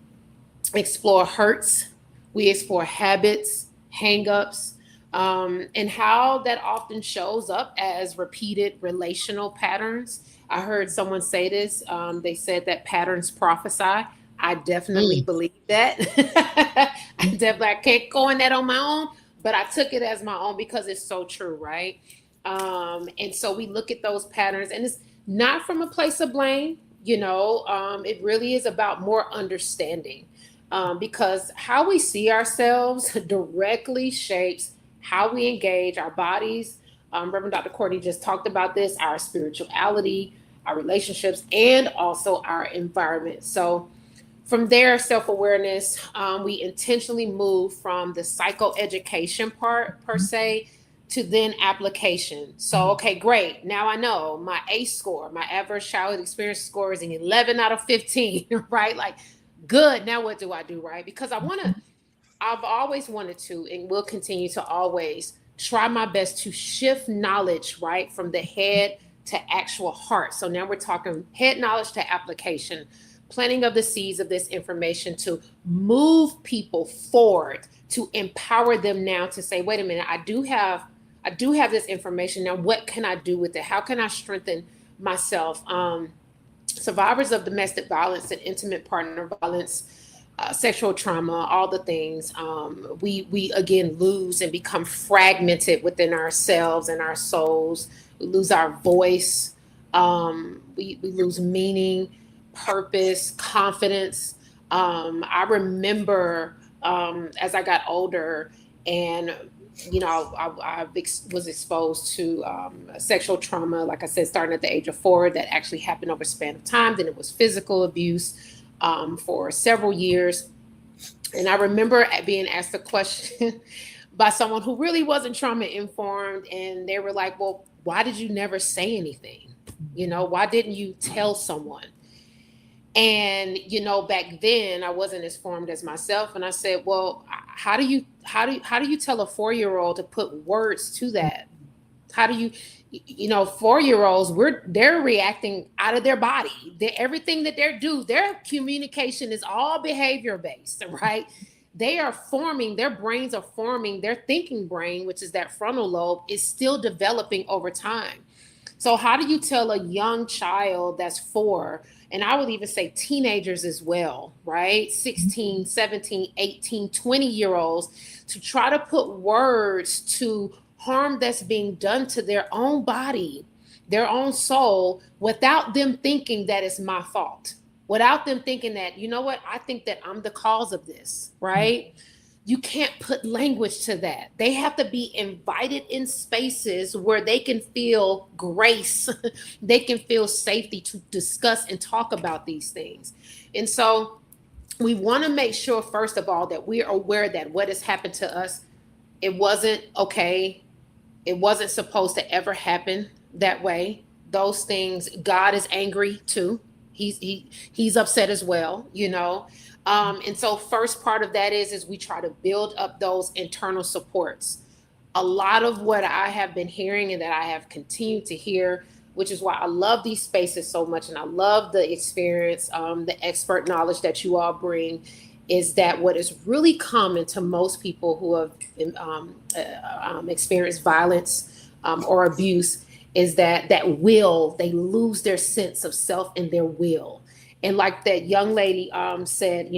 explore hurts, we explore habits, hangups, and how that often shows up as repeated relational patterns. I heard someone say this. They said that patterns prophesy. I definitely believe that. I can't go in that on my own, but I took it as my own because it's so true, right? And so we look at those patterns, and it's not from a place of blame. It really is about more understanding, because how we see ourselves directly shapes how we engage our bodies. Reverend Dr. Courtney just talked about this, our spirituality, our relationships, and also our environment. So from there, self-awareness, we intentionally move from the psychoeducation part per se to then application. So, okay, great. Now I know my ACE score, my adverse childhood experience score is an 11 out of 15, right? Like, good. Now what do I do, right? Because I've always wanted to, and will continue to always try my best to shift knowledge, right, from the head to actual heart. So now we're talking head knowledge to application, planting of the seeds of this information to move people forward, to empower them now to say, wait a minute, I do have this information. Now, what can I do with it? How can I strengthen myself? Survivors of domestic violence and intimate partner violence, sexual trauma, all the things, we again lose and become fragmented within ourselves and our souls. We lose our voice. We lose meaning, purpose, confidence. I remember as I got older, and I was exposed to sexual trauma, like I said, starting at the age of 4, that actually happened over a span of time. Then it was physical abuse for several years. And I remember being asked a question by someone who really wasn't trauma informed. And they were like, well, why did you never say anything? Why didn't you tell someone? And, back then I wasn't as formed as myself. And I said, well, how do you tell a 4-year-old to put words to that? How do you, 4-year-olds, they're reacting out of their body. Everything that they do, their communication is all behavior based, right? They are forming, their brains are forming, their thinking brain, which is that frontal lobe, is still developing over time. So how do you tell a young child that's 4, and I would even say teenagers as well, right? 16, 17, 18, 20-year-olds, to try to put words to harm that's being done to their own body, their own soul, without them thinking that it's my fault, without them thinking that, I think that I'm the cause of this, right? You can't put language to that. They have to be invited in spaces where they can feel grace, they can feel safety to discuss and talk about these things. And so we want to make sure, first of all, that we're aware that what has happened to us, it wasn't okay. It wasn't supposed to ever happen that way. Those things, God is angry too. He's upset as well, And so first part of that is we try to build up those internal supports. a lot of what I have been hearing and that I have continued to hear, which is why I love these spaces so much. And I love the experience, the expert knowledge that you all bring, is that what is really common to most people who have experienced violence or abuse is that they lose their sense of self and their will. And like that young lady said,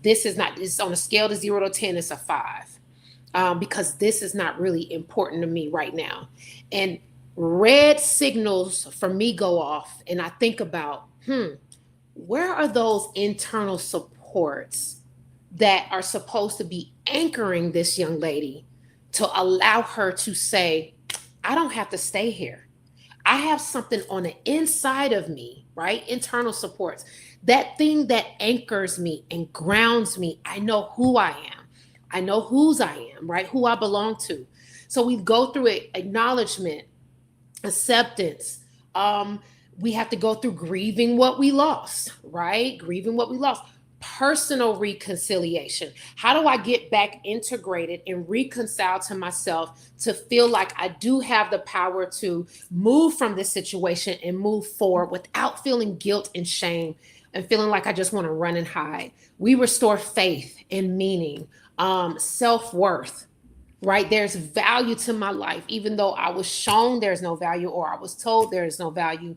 this is not, it's on a scale of 0 to 10, it's a 5. Because this is not really important to me right now. And red signals for me go off, and I think about, where are those internal supports that are supposed to be anchoring this young lady to allow her to say, I don't have to stay here. I have something on the inside of me, right? Internal supports, that thing that anchors me and grounds me. I know who I am. I know whose I am, right? Who I belong to. So we go through it, acknowledgement, acceptance. We have to go through grieving what we lost, right? Grieving what we lost. Personal reconciliation. How do I get back integrated and reconcile to myself to feel like I do have the power to move from this situation and move forward without feeling guilt and shame and feeling like I just want to run and hide? We restore faith and meaning. Self-worth, right? There's value to my life, even though I was shown there's no value or I was told there is no value.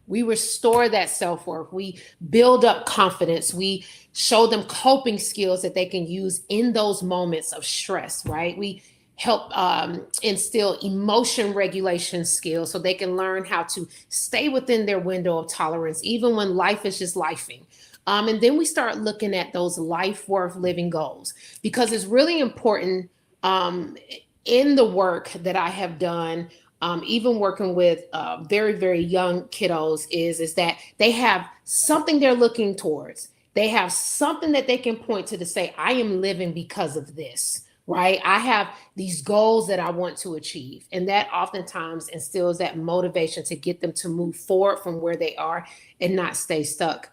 We restore that self-worth. We build up confidence. We show them coping skills that they can use in those moments of stress, right? We help instill emotion regulation skills so they can learn how to stay within their window of tolerance, even when life is just lifing. And then we start looking at those life worth living goals, because it's really important in the work that I have done, even working with very, very young kiddos, is that they have something they're looking towards. They have something that they can point to say, I am living because of this, right? I have these goals that I want to achieve. And that oftentimes instills that motivation to get them to move forward from where they are and not stay stuck.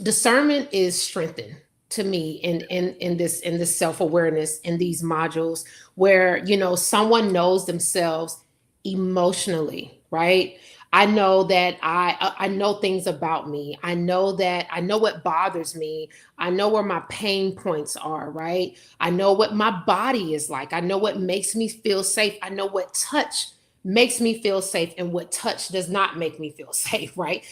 Discernment is strengthened to me in this self-awareness in these modules where, someone knows themselves emotionally, right? I know that I know things about me. I know what bothers me. I know where my pain points are, right? I know what my body is like. I know what makes me feel safe. I know what touch makes me feel safe and what touch does not make me feel safe, right?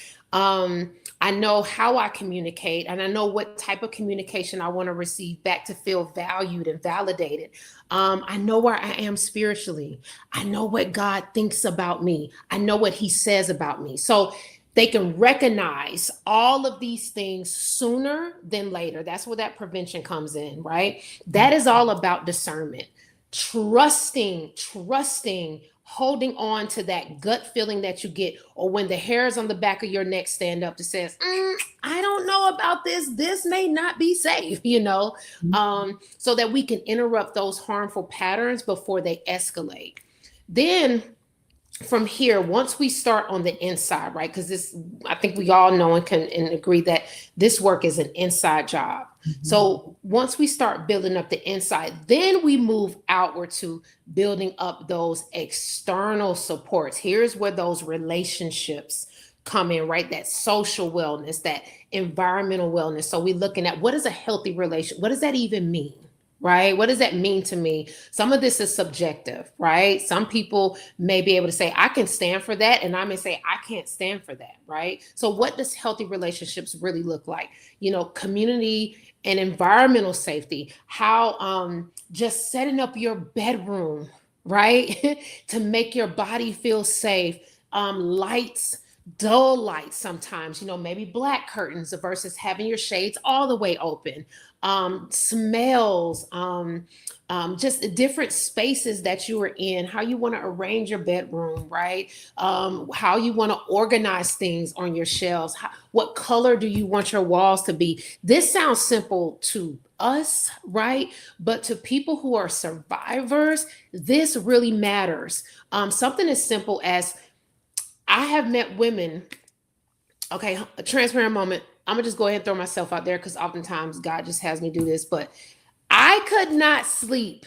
I know how I communicate, and I know what type of communication I want to receive back to feel valued and validated. I know where I am spiritually. I know what God thinks about me. I know what he says about me. So they can recognize all of these things sooner than later. That's where that prevention comes in, right? That is all about discernment. Trusting, holding on to that gut feeling that you get, or when the hairs on the back of your neck stand up that says, I don't know about this. This may not be safe, so that we can interrupt those harmful patterns before they escalate. Then from here, once we start on the inside, right? Because this, I think we all know and can agree that this work is an inside job. Mm-hmm. So once we start building up the inside, then we move outward to building up those external supports. Here's where those relationships come in, right? That social wellness, that environmental wellness. So we're looking at, what is a healthy relation? What does that even mean? Right? What does that mean to me? Some of this is subjective, right? Some people may be able to say, I can stand for that. And I may say, I can't stand for that, right? So what does healthy relationships really look like? Community and environmental safety, how just setting up your bedroom, right? to make your body feel safe, lights, dull lights sometimes, maybe black curtains versus having your shades all the way open, smells, just different spaces that you are in, how you want to arrange your bedroom, right? How you want to organize things on your shelves. What color do you want your walls to be? This sounds simple to us, right? But to people who are survivors, this really matters. Something as simple as, I have met women, okay, a transparent moment. I'm gonna just go ahead and throw myself out there because oftentimes God just has me do this, but I could not sleep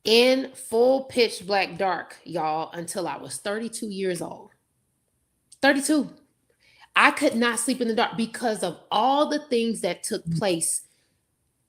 in full pitch black dark, y'all, until I was 32 years old. 32. I could not sleep in the dark because of all the things that took place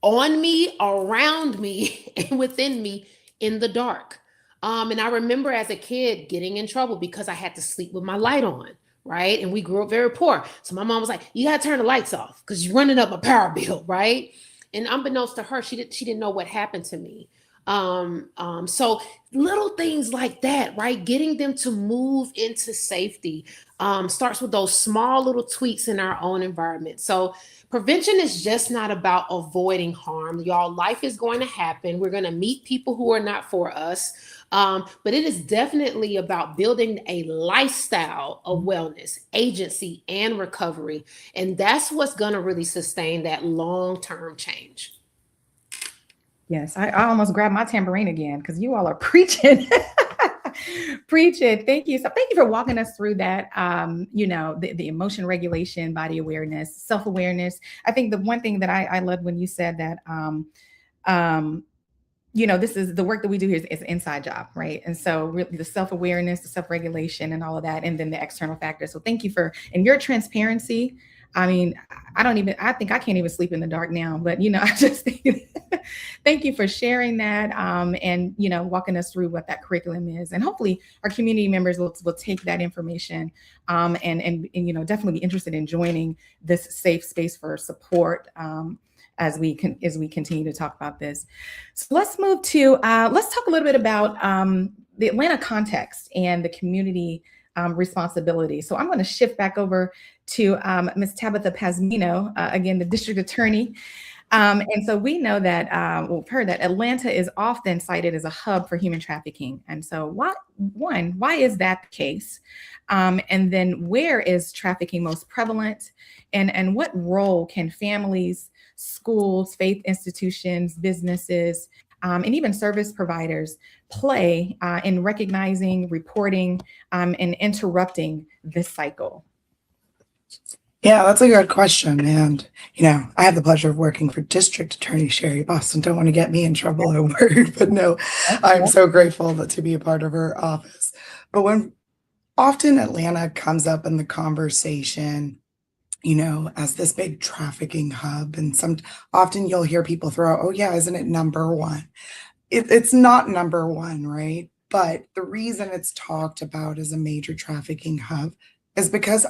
on me, around me, and within me in the dark. And I remember as a kid getting in trouble because I had to sleep with my light on, right? And we grew up very poor. So my mom was like, you gotta turn the lights off because you're running up a power bill, right? And unbeknownst to her, she didn't know what happened to me. So little things like that, right? Getting them to move into safety starts with those small little tweaks in our own environment. So prevention is just not about avoiding harm. Y'all, life is going to happen. We're going to meet people who are not for us. But it is definitely about building a lifestyle of wellness, agency, and recovery. And that's what's going to really sustain that long-term change. Yes, I almost grabbed my tambourine again because you all are preaching. Preaching. Thank you. So thank you for walking us through that. The emotion regulation, body awareness, self-awareness. I think the one thing that I loved when you said that, this is the work that we do here is an inside job, right? And so really the self-awareness, the self-regulation and all of that, and then the external factors. So thank you and your transparency. I mean, I think I can't even sleep in the dark now, but, I just think, thank you for sharing that and, walking us through what that curriculum is. And hopefully our community members will take that information and definitely be interested in joining this safe space for support as we continue to talk about this. So let's move to, let's talk a little bit about the Atlanta context and the community responsibility. So I'm going to shift back over to Ms. Tabitha Pasmino, again, the district attorney. And so we know that, we've heard that Atlanta is often cited as a hub for human trafficking. And so why is that the case? And then where is trafficking most prevalent? And what role can families, schools, faith institutions, businesses, and even service providers play in recognizing, reporting, and interrupting this cycle? Yeah, that's a good question. And, I have the pleasure of working for District Attorney Sherry Boston. Don't want to get me in trouble at work, but no, I'm so grateful to be a part of her office. But when often Atlanta comes up in the conversation, as this big trafficking hub, and often you'll hear people throw out, oh yeah, isn't it number one? It's not number one, right? But the reason it's talked about as a major trafficking hub is because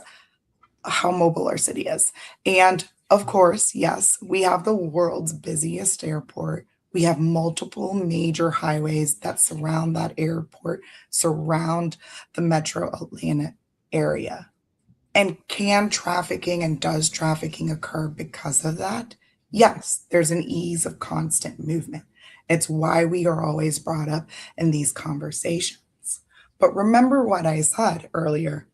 how mobile our city is. And of course, yes, we have the world's busiest airport. We have multiple major highways that surround that airport, surround the metro Atlanta area. And can trafficking and does trafficking occur because of that? Yes, there's an ease of constant movement. It's why we are always brought up in these conversations. But remember what I said earlier.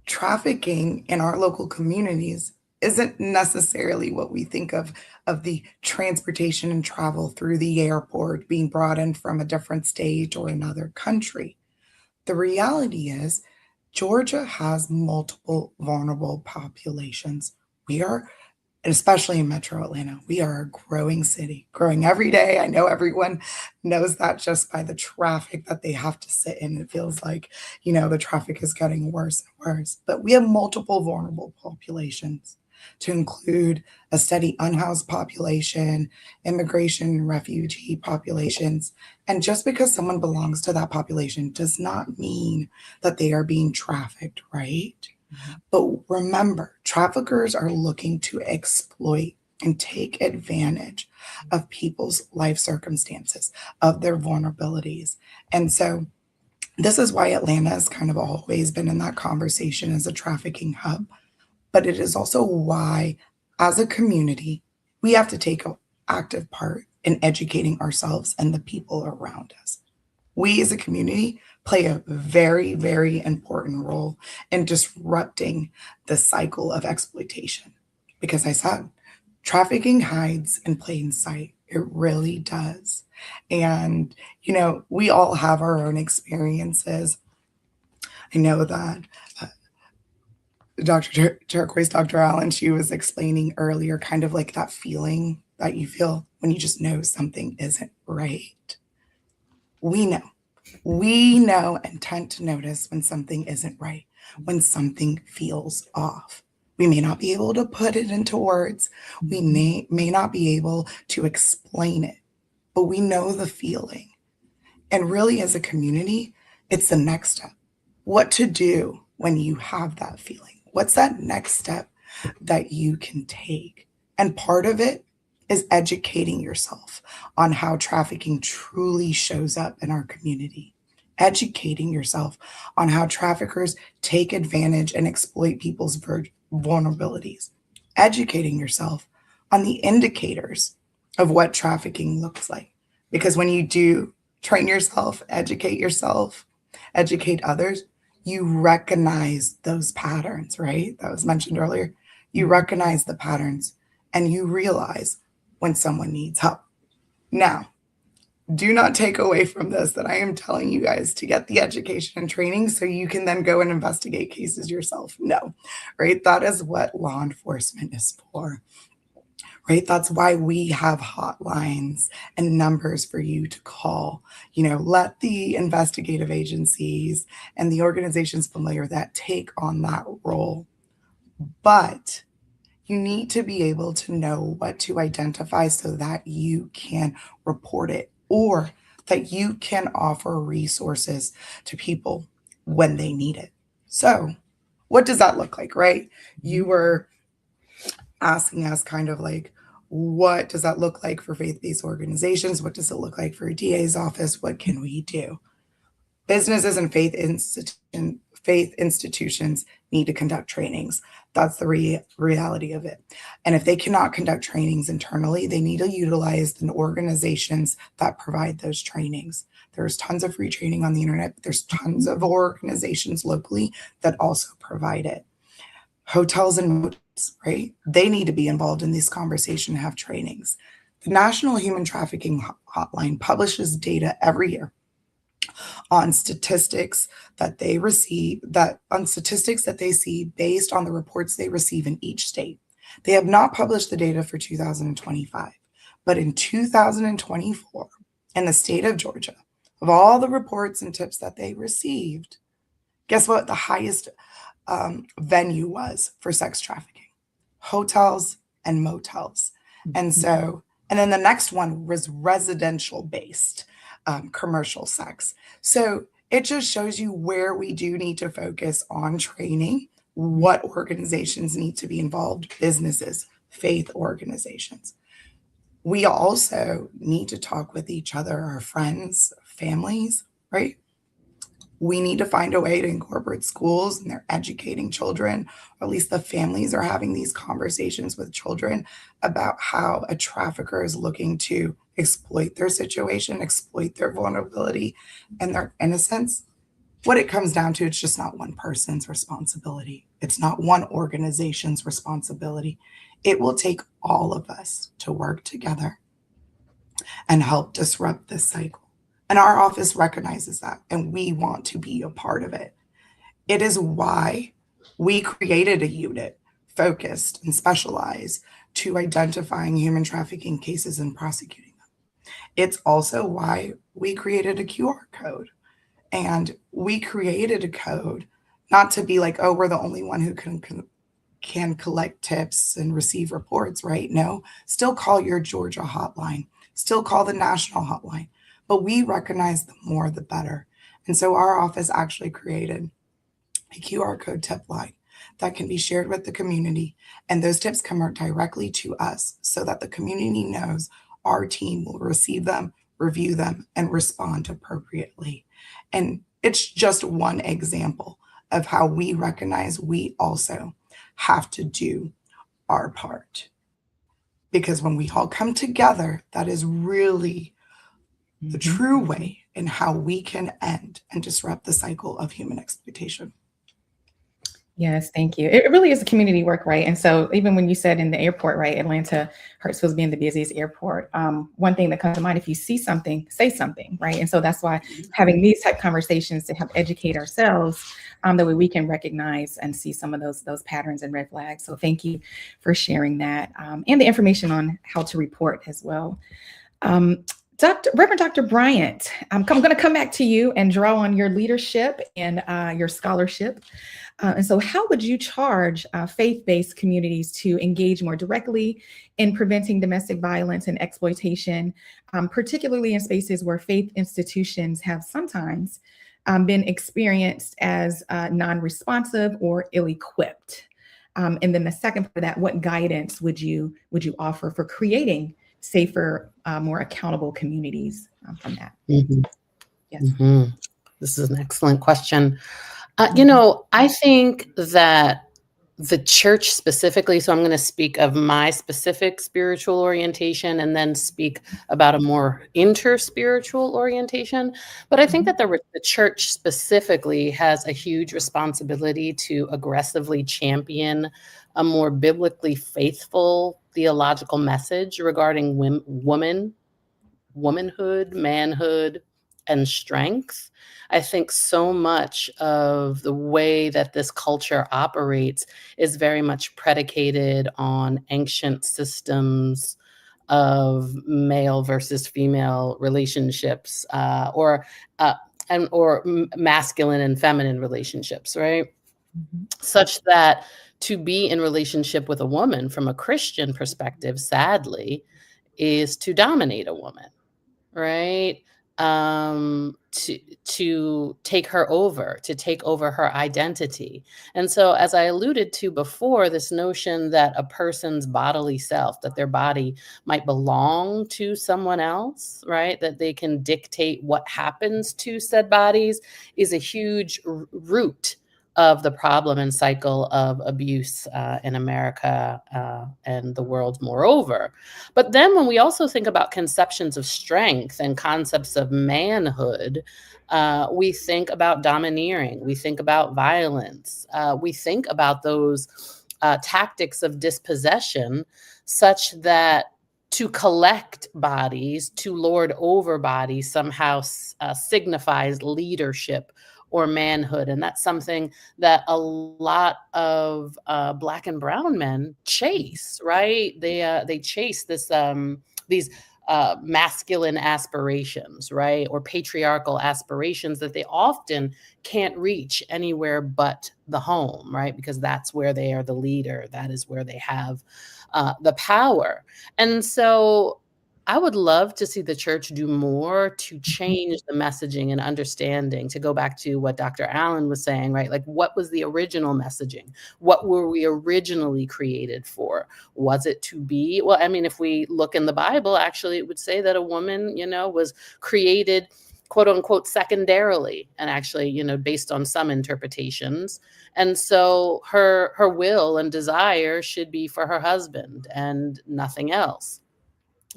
Trafficking in our local communities isn't necessarily what we think of the transportation and travel through the airport being brought in from a different state or another country. The reality is Georgia has multiple vulnerable populations. We are, especially in Metro Atlanta, we are a growing city, growing every day. I know everyone knows that just by the traffic that they have to sit in. It feels like, the traffic is getting worse and worse. But we have multiple vulnerable populations, to include a steady unhoused population, immigration and refugee populations. And just because someone belongs to that population does not mean that they are being trafficked, right? Mm-hmm. But remember, traffickers are looking to exploit and take advantage of people's life circumstances, of their vulnerabilities. And so this is why Atlanta has kind of always been in that conversation as a trafficking hub. But it is also why, as a community, we have to take an active part in educating ourselves and the people around us. We as a community play a very, very important role in disrupting the cycle of exploitation. Because I said, trafficking hides in plain sight. It really does. And, we all have our own experiences. I know that Dr. Turquoise, Dr. Allen, she was explaining earlier, kind of like that feeling that you feel when you just know something isn't right? We know and tend to notice when something isn't right, when something feels off. We may not be able to put it into words. We may not be able to explain it, but we know the feeling. And really, as a community, it's the next step. What to do when you have that feeling? What's that next step that you can take? And part of it is educating yourself on how trafficking truly shows up in our community. Educating yourself on how traffickers take advantage and exploit people's vulnerabilities. Educating yourself on the indicators of what trafficking looks like. Because when you do train yourself, educate others, you recognize those patterns, right? That was mentioned earlier. You recognize the patterns and you realize when someone needs help. Now, do not take away from this that I am telling you guys to get the education and training so you can then go and investigate cases yourself. No, right? That is what law enforcement is for, right? That's why we have hotlines and numbers for you to call. Let the investigative agencies and the organizations familiar with that take on that role. But you need to be able to know what to identify so that you can report it or that you can offer resources to people when they need it. So, what does that look like, right? You were asking us kind of like, what does that look like for faith-based organizations? What does it look like for a DA's office? What can we do? Businesses and faith institutions need to conduct trainings. That's the reality of it. And if they cannot conduct trainings internally, they need to utilize the organizations that provide those trainings. There's tons of free training on the internet, but there's tons of organizations locally that also provide it. Hotels and motels, right? They need to be involved in this conversation and have trainings. The National Human Trafficking Hotline publishes data every year on statistics that they see based on the reports they receive in each state. They have not published the data for 2025, but in 2024, in the state of Georgia, of all the reports and tips that they received, guess what the highest venue was for sex trafficking? Hotels and motels. And then the next one was residential based. Commercial sex. So it just shows you where we do need to focus on training, what organizations need to be involved, businesses, faith organizations. We also need to talk with each other, our friends, families, right? We need to find a way to incorporate schools and they're educating children, or at least the families are having these conversations with children about how a trafficker is looking to exploit their situation, exploit their vulnerability and their innocence. What it comes down to, it's just not one person's responsibility. It's not one organization's responsibility. It will take all of us to work together and help disrupt this cycle. And our office recognizes that, and we want to be a part of it. It is why we created a unit focused and specialized to identifying human trafficking cases and prosecuting them. It's also why we created a QR code. And we created a code not to be like, oh, we're the only one who can collect tips and receive reports, right? No, still call your Georgia hotline, still call the national hotline. But we recognize the more, the better. And so our office actually created a QR code tip line that can be shared with the community. And those tips come directly to us so that the community knows our team will receive them, review them, and respond appropriately. And it's just one example of how we recognize we also have to do our part. Because when we all come together, that is really the true way in how we can end and disrupt the cycle of human exploitation. Yes, thank you. It really is a community work, right? And so even when you said in the airport, right, Atlanta, Hartsville's being the busiest airport, one thing that comes to mind, if you see something, say something, right? And so that's why having these type conversations to help educate ourselves, that way we can recognize and see some of those patterns and red flags. So thank you for sharing that, and the information on how to report as well. Reverend Dr. Bryant, I'm going to come back to you and draw on your leadership and your scholarship. And so how would you charge faith-based communities to engage more directly in preventing domestic violence and exploitation, particularly in spaces where faith institutions have sometimes been experienced as non-responsive or ill-equipped? And then the second part of that, what guidance would you offer for creating safer, more accountable communities from that? Mm-hmm. Yes. Mm-hmm. This is an excellent question. I think that the church specifically, so I'm going to speak of my specific spiritual orientation and then speak about a more interspiritual orientation. But I think that the church specifically has a huge responsibility to aggressively champion a more biblically faithful theological message regarding womanhood, manhood, and strength. I think so much of the way that this culture operates is very much predicated on ancient systems of male versus female relationships, or masculine and feminine relationships, right? Such that to be in relationship with a woman from a Christian perspective, sadly, is to dominate a woman, right? To take her over, to take over her identity. And so, as I alluded to before, this notion that a person's bodily self, that their body might belong to someone else, right? That they can dictate what happens to said bodies, is a huge root of the problem and cycle of abuse in America and the world moreover. But then when we also think about conceptions of strength and concepts of manhood, we think about domineering, we think about violence, we think about those tactics of dispossession, such that to collect bodies, to lord over bodies, somehow signifies leadership or manhood. And that's something that a lot of Black and brown men chase, right? They chase these masculine aspirations, right? Or patriarchal aspirations that they often can't reach anywhere but the home, right? Because that's where they are the leader. That is where they have the power. And so I would love to see the church do more to change the messaging and understanding, to go back to what Dr. Allen was saying, right? Like, what was the original messaging? What were we originally created for? Was it to be? Well, I mean, if we look in the Bible, actually, it would say that a woman, was created, quote unquote, secondarily, and actually, based on some interpretations. And so her will and desire should be for her husband and nothing else.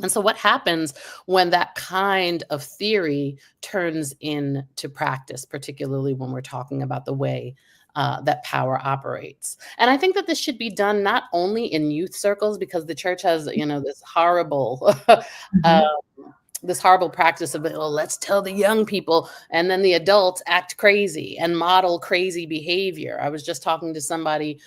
And so what happens when that kind of theory turns into practice, particularly when we're talking about the way that power operates? And I think that this should be done not only in youth circles, because the church has, this horrible practice of, let's tell the young people, and then the adults act crazy and model crazy behavior. I was just talking to somebody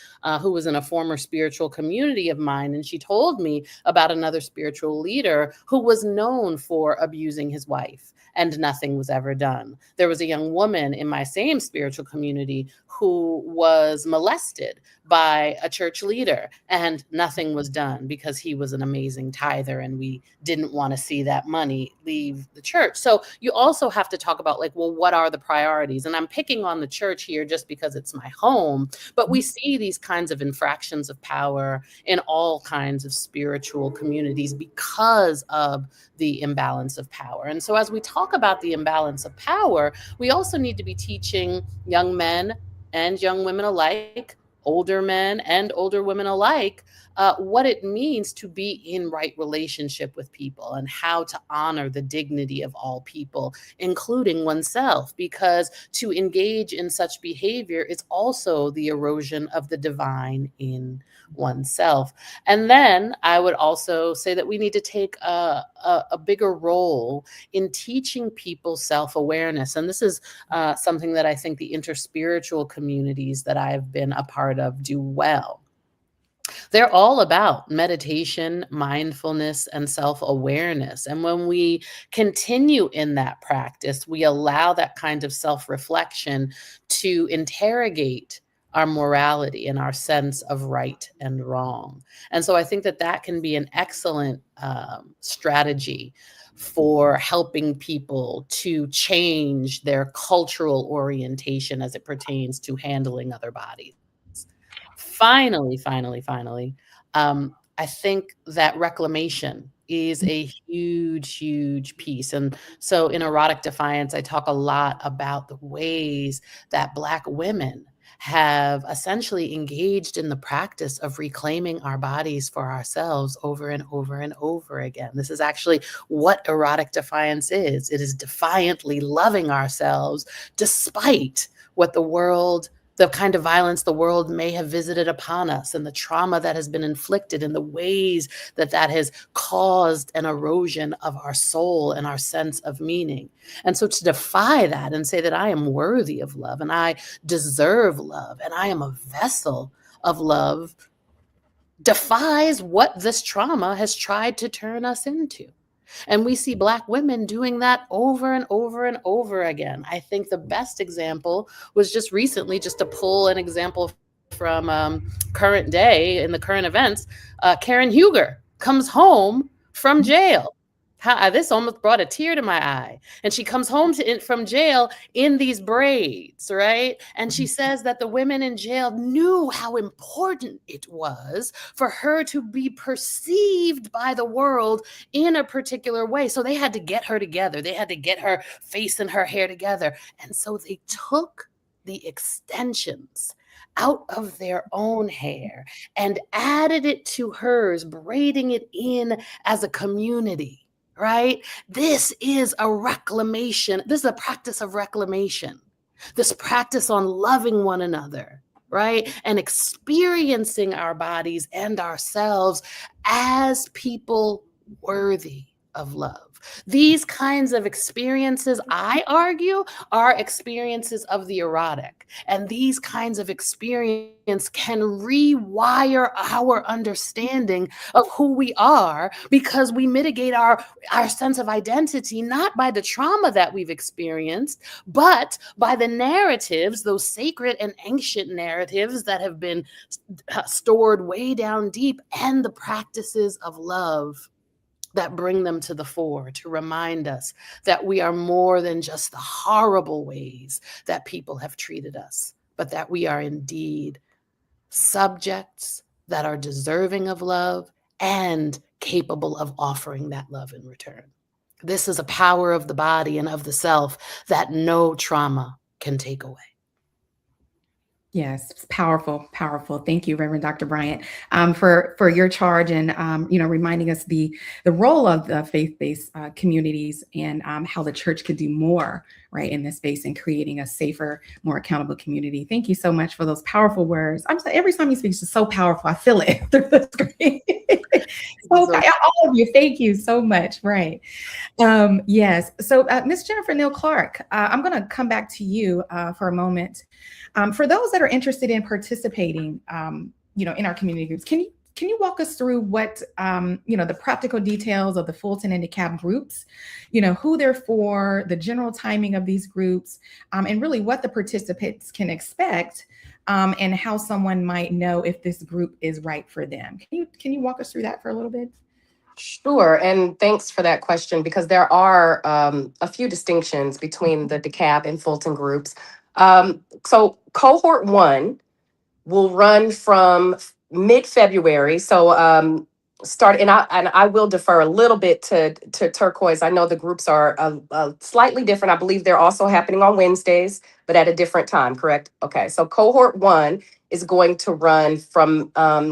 who was in a former spiritual community of mine, and she told me about another spiritual leader who was known for abusing his wife, and nothing was ever done. There was a young woman in my same spiritual community who was molested by a church leader, and nothing was done because he was an amazing tither, and we didn't want to see that money leave the church. So you also have to talk about, what are the priorities? And I'm picking on the church here just because it's my home, but we see these kinds of infractions of power in all kinds of spiritual communities because of the imbalance of power. And so as we talk about the imbalance of power, we also need to be teaching young men and young women alike, older men and older women alike, what it means to be in right relationship with people and how to honor the dignity of all people, including oneself, because to engage in such behavior is also the erosion of the divine in oneself. And then I would also say that we need to take a bigger role in teaching people self-awareness. And this is something that I think the interspiritual communities that I've been a part of do well. They're all about meditation, mindfulness, and self-awareness. And when we continue in that practice, we allow that kind of self-reflection to interrogate our morality and our sense of right and wrong. And so I think that that can be an excellent strategy for helping people to change their cultural orientation as it pertains to handling other bodies. Finally, I think that reclamation is a huge, huge piece. And so in Erotic Defiance, I talk a lot about the ways that Black women have essentially engaged in the practice of reclaiming our bodies for ourselves over and over and over again. This is actually what Erotic Defiance is. It is defiantly loving ourselves despite what the kind of violence the world may have visited upon us, and the trauma that has been inflicted, and the ways that that has caused an erosion of our soul and our sense of meaning. And so to defy that and say that I am worthy of love and I deserve love and I am a vessel of love defies what this trauma has tried to turn us into. And we see Black women doing that over and over and over again. I think the best example was just recently, just to pull an example from current day in the current events, Karen Huger comes home from jail. This almost brought a tear to my eye. And she comes home from jail in these braids, right? And she says that the women in jail knew how important it was for her to be perceived by the world in a particular way. So they had to get her together. They had to get her face and her hair together. And so they took the extensions out of their own hair and added it to hers, braiding it in as a community. Right? This is a reclamation. This is a practice of reclamation. This practice on loving one another, right? And experiencing our bodies and ourselves as people worthy of love. These kinds of experiences, I argue, are experiences of the erotic. And these kinds of experience can rewire our understanding of who we are, because we mitigate our sense of identity, not by the trauma that we've experienced, but by the narratives, those sacred and ancient narratives that have been stored way down deep, and the practices of love that bring them to the fore to remind us that we are more than just the horrible ways that people have treated us, but that we are indeed subjects that are deserving of love and capable of offering that love in return. This is a power of the body and of the self that no trauma can take away. Yes, it's powerful, powerful. Thank you, Reverend Dr. Bryant, for your charge and reminding us the role of the faith-based communities and how the church could do more, right, in this space and creating a safer, more accountable community. Thank you so much for those powerful words. Every time you speak, it's just so powerful. I feel it through the screen. All of you, thank you so much. Right. Yes. So Ms. Jennifer Neal Clark, I'm going to come back to you for a moment. For those that are interested in participating, in our community groups, can you walk us through what, the practical details of the Fulton and DeKalb groups, who they're for, the general timing of these groups, and really what the participants can expect, and how someone might know if this group is right for them. Can you walk us through that for a little bit? Sure, and thanks for that question, because there are a few distinctions between the DeKalb and Fulton groups. So cohort 1 will run from mid-February. So and I will defer a little bit to Turquoise. I know the groups are slightly different. I believe they're also happening on Wednesdays, but at a different time, correct? Okay, so cohort 1 is going to run from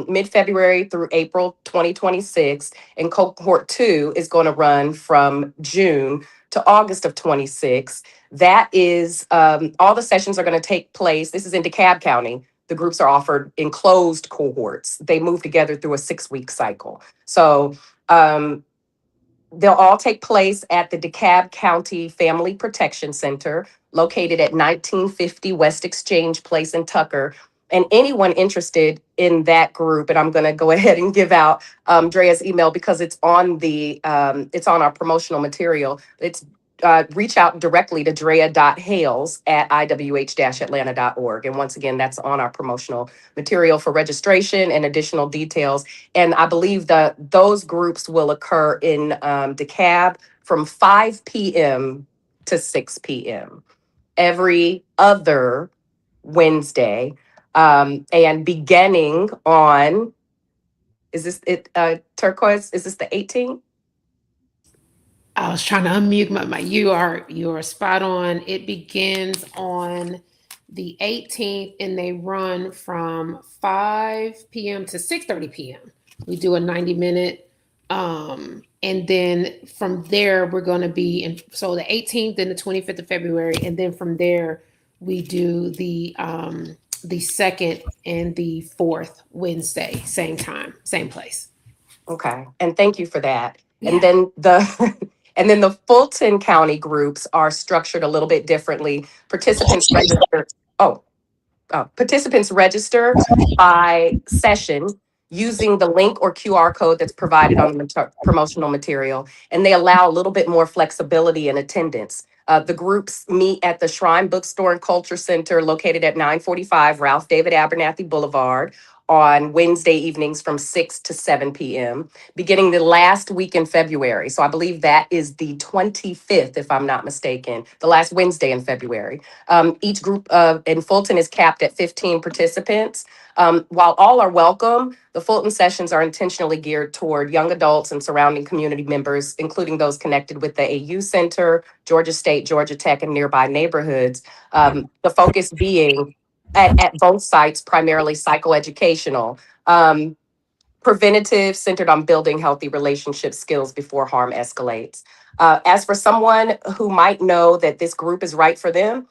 mid-February through April 2026, and cohort 2 is going to run from June to August of 26. That is, all the sessions are going to take place. This is in DeKalb County. The groups are offered in closed cohorts. They move together through a 6-week cycle. So they'll all take place at the DeKalb County Family Protection Center, located at 1950 West Exchange Place in Tucker. And anyone interested in that group, and I'm going to go ahead and give out Drea's email because it's on it's on our promotional material. It's reach out directly to drea.hales@iwh-atlanta.org. And once again, that's on our promotional material for registration and additional details. And I believe that those groups will occur in DeKalb from 5 p.m. to 6 p.m. every other Wednesday. And beginning on, is this it, Turquoise? Is this the 18th? I was trying to unmute my mic. You are spot on. It begins on the 18th and they run from 5 p.m. to 6:30 p.m. We do a 90-minute. And then from there, we're going to be in, so the 18th and the 25th of February. And then from there, we do the 2nd and the 4th Wednesday, same time, same place. Okay. And thank you for that. Yeah. And then the Fulton County groups are structured a little bit differently. Participants register by session using the link or QR code that's provided on the promotional material, and they allow a little bit more flexibility in attendance. The groups meet at the Shrine Bookstore and Culture Center located at 945 Ralph David Abernathy Boulevard on Wednesday evenings from 6 to 7 p.m., beginning the last week in February. So I believe that is the 25th, if I'm not mistaken, the last Wednesday in February. Each group in Fulton is capped at 15 participants. While all are welcome, the Fulton sessions are intentionally geared toward young adults and surrounding community members, including those connected with the AU Center, Georgia State, Georgia Tech, and nearby neighborhoods. The focus being at both sites, primarily psychoeducational, preventative, centered on building healthy relationship skills before harm escalates. As for someone who might know that this group is right for them,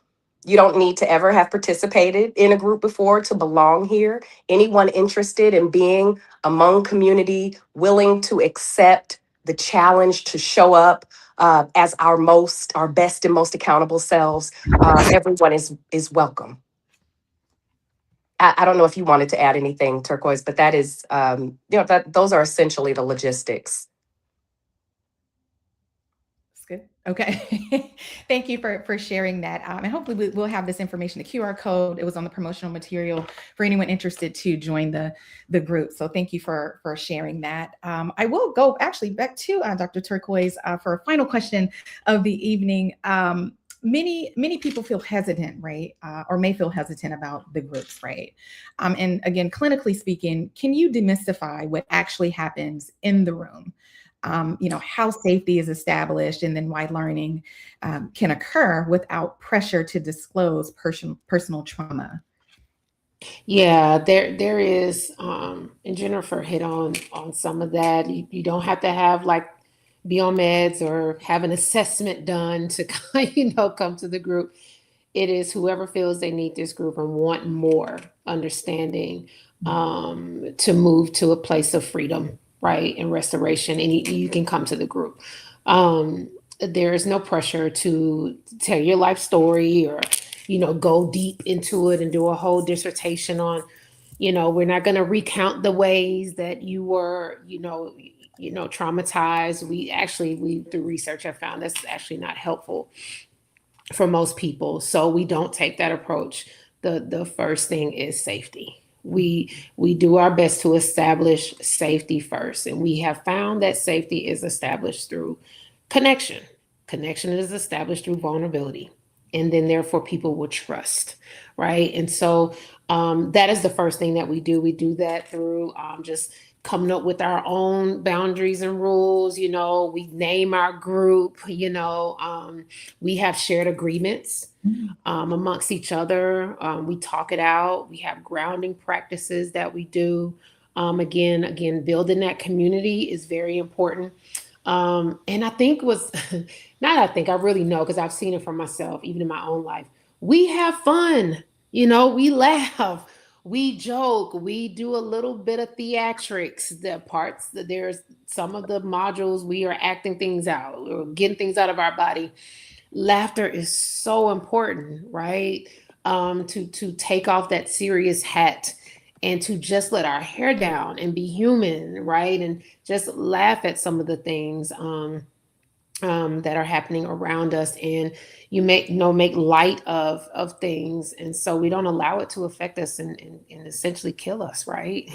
you don't need to ever have participated in a group before to belong here. Anyone interested in being among community, willing to accept the challenge to show up as our best and most accountable selves, everyone is welcome. I don't know if you wanted to add anything, Turquoise, but that is, those are essentially the logistics. That's good. Okay. Thank you for sharing that. And hopefully we'll have this information, the QR code. It was on the promotional material for anyone interested to join the group. So thank you for sharing that. I will go actually back to Dr. Turquoise for a final question of the evening. Many people feel hesitant, right? Or may feel hesitant about the groups, right? And again, clinically speaking, can you demystify what actually happens in the room? How safety is established, and then why learning can occur without pressure to disclose personal trauma. Yeah, there is, and Jennifer hit on some of that. You don't have to have be on meds or have an assessment done to come to the group. It is whoever feels they need this group and want more understanding to move to a place of freedom, right, and restoration, and you can come to the group. There is no pressure to tell your life story or go deep into it and do a whole dissertation on, we're not going to recount the ways that you were, traumatized. We through research have found that's actually not helpful for most people. So we don't take that approach. The first thing is safety. We do our best to establish safety first. And we have found that safety is established through connection. Connection is established through vulnerability. And then therefore people will trust, right? And so that is the first thing that we do. We do that through just coming up with our own boundaries and rules. We name our group. We have shared agreements amongst each other. We talk it out. We have grounding practices that we do. Again, building that community is very important. And I think I really know, because I've seen it for myself, even in my own life. We have fun, we laugh, we joke, we do a little bit of theatrics. There's some of the modules we are acting things out or getting things out of our body. Laughter is so important, right? To take off that serious hat and to just let our hair down and be human, right? And just laugh at some of the things that are happening around us, and you make light of things, and so we don't allow it to affect us and essentially kill us, right?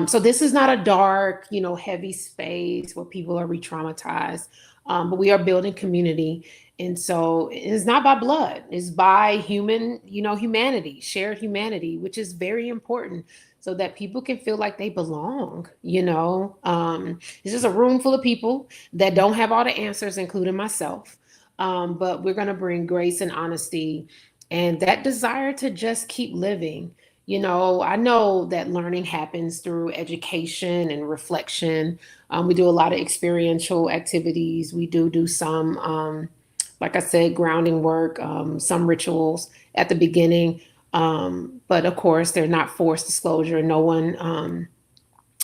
So this is not a dark, heavy space where people are re-traumatized, but we are building community. And so it's not by blood, it's by humanity, shared humanity, which is very important, so that people can feel like they belong. It's just a room full of people that don't have all the answers, including myself. But we're going to bring grace and honesty and that desire to just keep living. I know that learning happens through education and reflection. We do a lot of experiential activities. We do some, like I said, grounding work, some rituals at the beginning. But of course, they're not forced disclosure. No one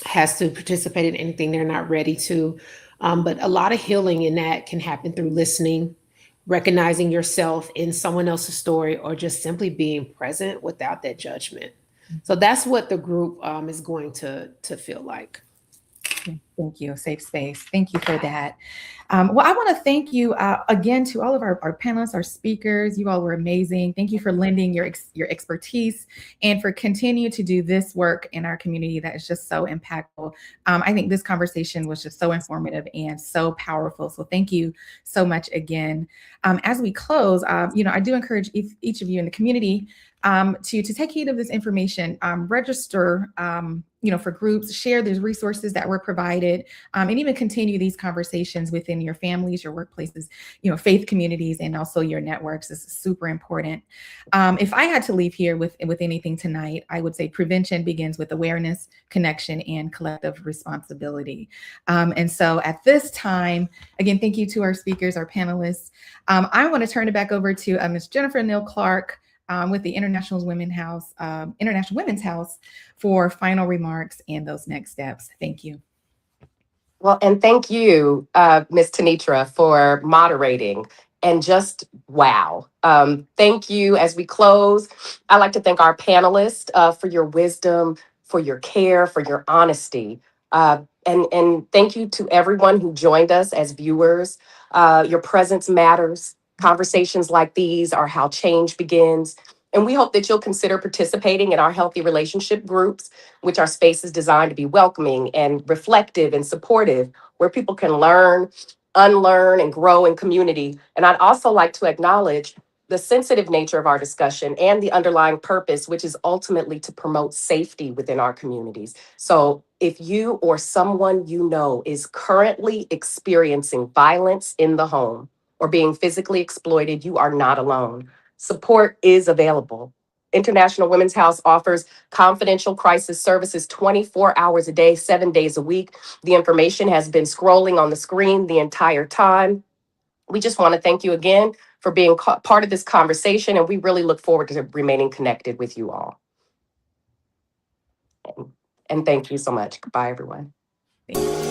has to participate in anything they're not ready to. But a lot of healing in that can happen through listening, recognizing yourself in someone else's story, or just simply being present without that judgment. So that's what the group is going to feel like. Thank you. Safe space. Thank you for that. Well, I want to thank you again to all of our panelists, our speakers. You all were amazing. Thank you for lending your expertise and for continuing to do this work in our community that is just so impactful. I think this conversation was just so informative and so powerful. So thank you so much again. As we close, I do encourage each of you in the community to take heed of this information, register, for groups, share these resources that were provided, and even continue these conversations within your families, your workplaces, faith communities, and also your networks. This is super important. If I had to leave here with anything tonight, I would say prevention begins with awareness, connection, and collective responsibility. And so at this time, again, thank you to our speakers, our panelists. I want to turn it back over to Ms. Jennifer Neal Clark, with the International Women's House for final remarks and those next steps. Thank you. Well, and thank you, Ms. Tanitra, for moderating. And just wow. Thank you. As we close, I'd like to thank our panelists for your wisdom, for your care, for your honesty. And thank you to everyone who joined us as viewers. Your presence matters. Conversations like these are how change begins. And we hope that you'll consider participating in our healthy relationship groups, which are spaces designed to be welcoming and reflective and supportive, where people can learn, unlearn, and grow in community. And I'd also like to acknowledge the sensitive nature of our discussion and the underlying purpose, which is ultimately to promote safety within our communities. So if you or someone you know is currently experiencing violence in the home or being physically exploited, you are not alone. Support is available. International Women's House offers confidential crisis services 24 hours a day, 7 days a week. The information has been scrolling on the screen the entire time. We just want to thank you again for being part of this conversation, and we really look forward to remaining connected with you all. And thank you so much. Goodbye, everyone. Thank you.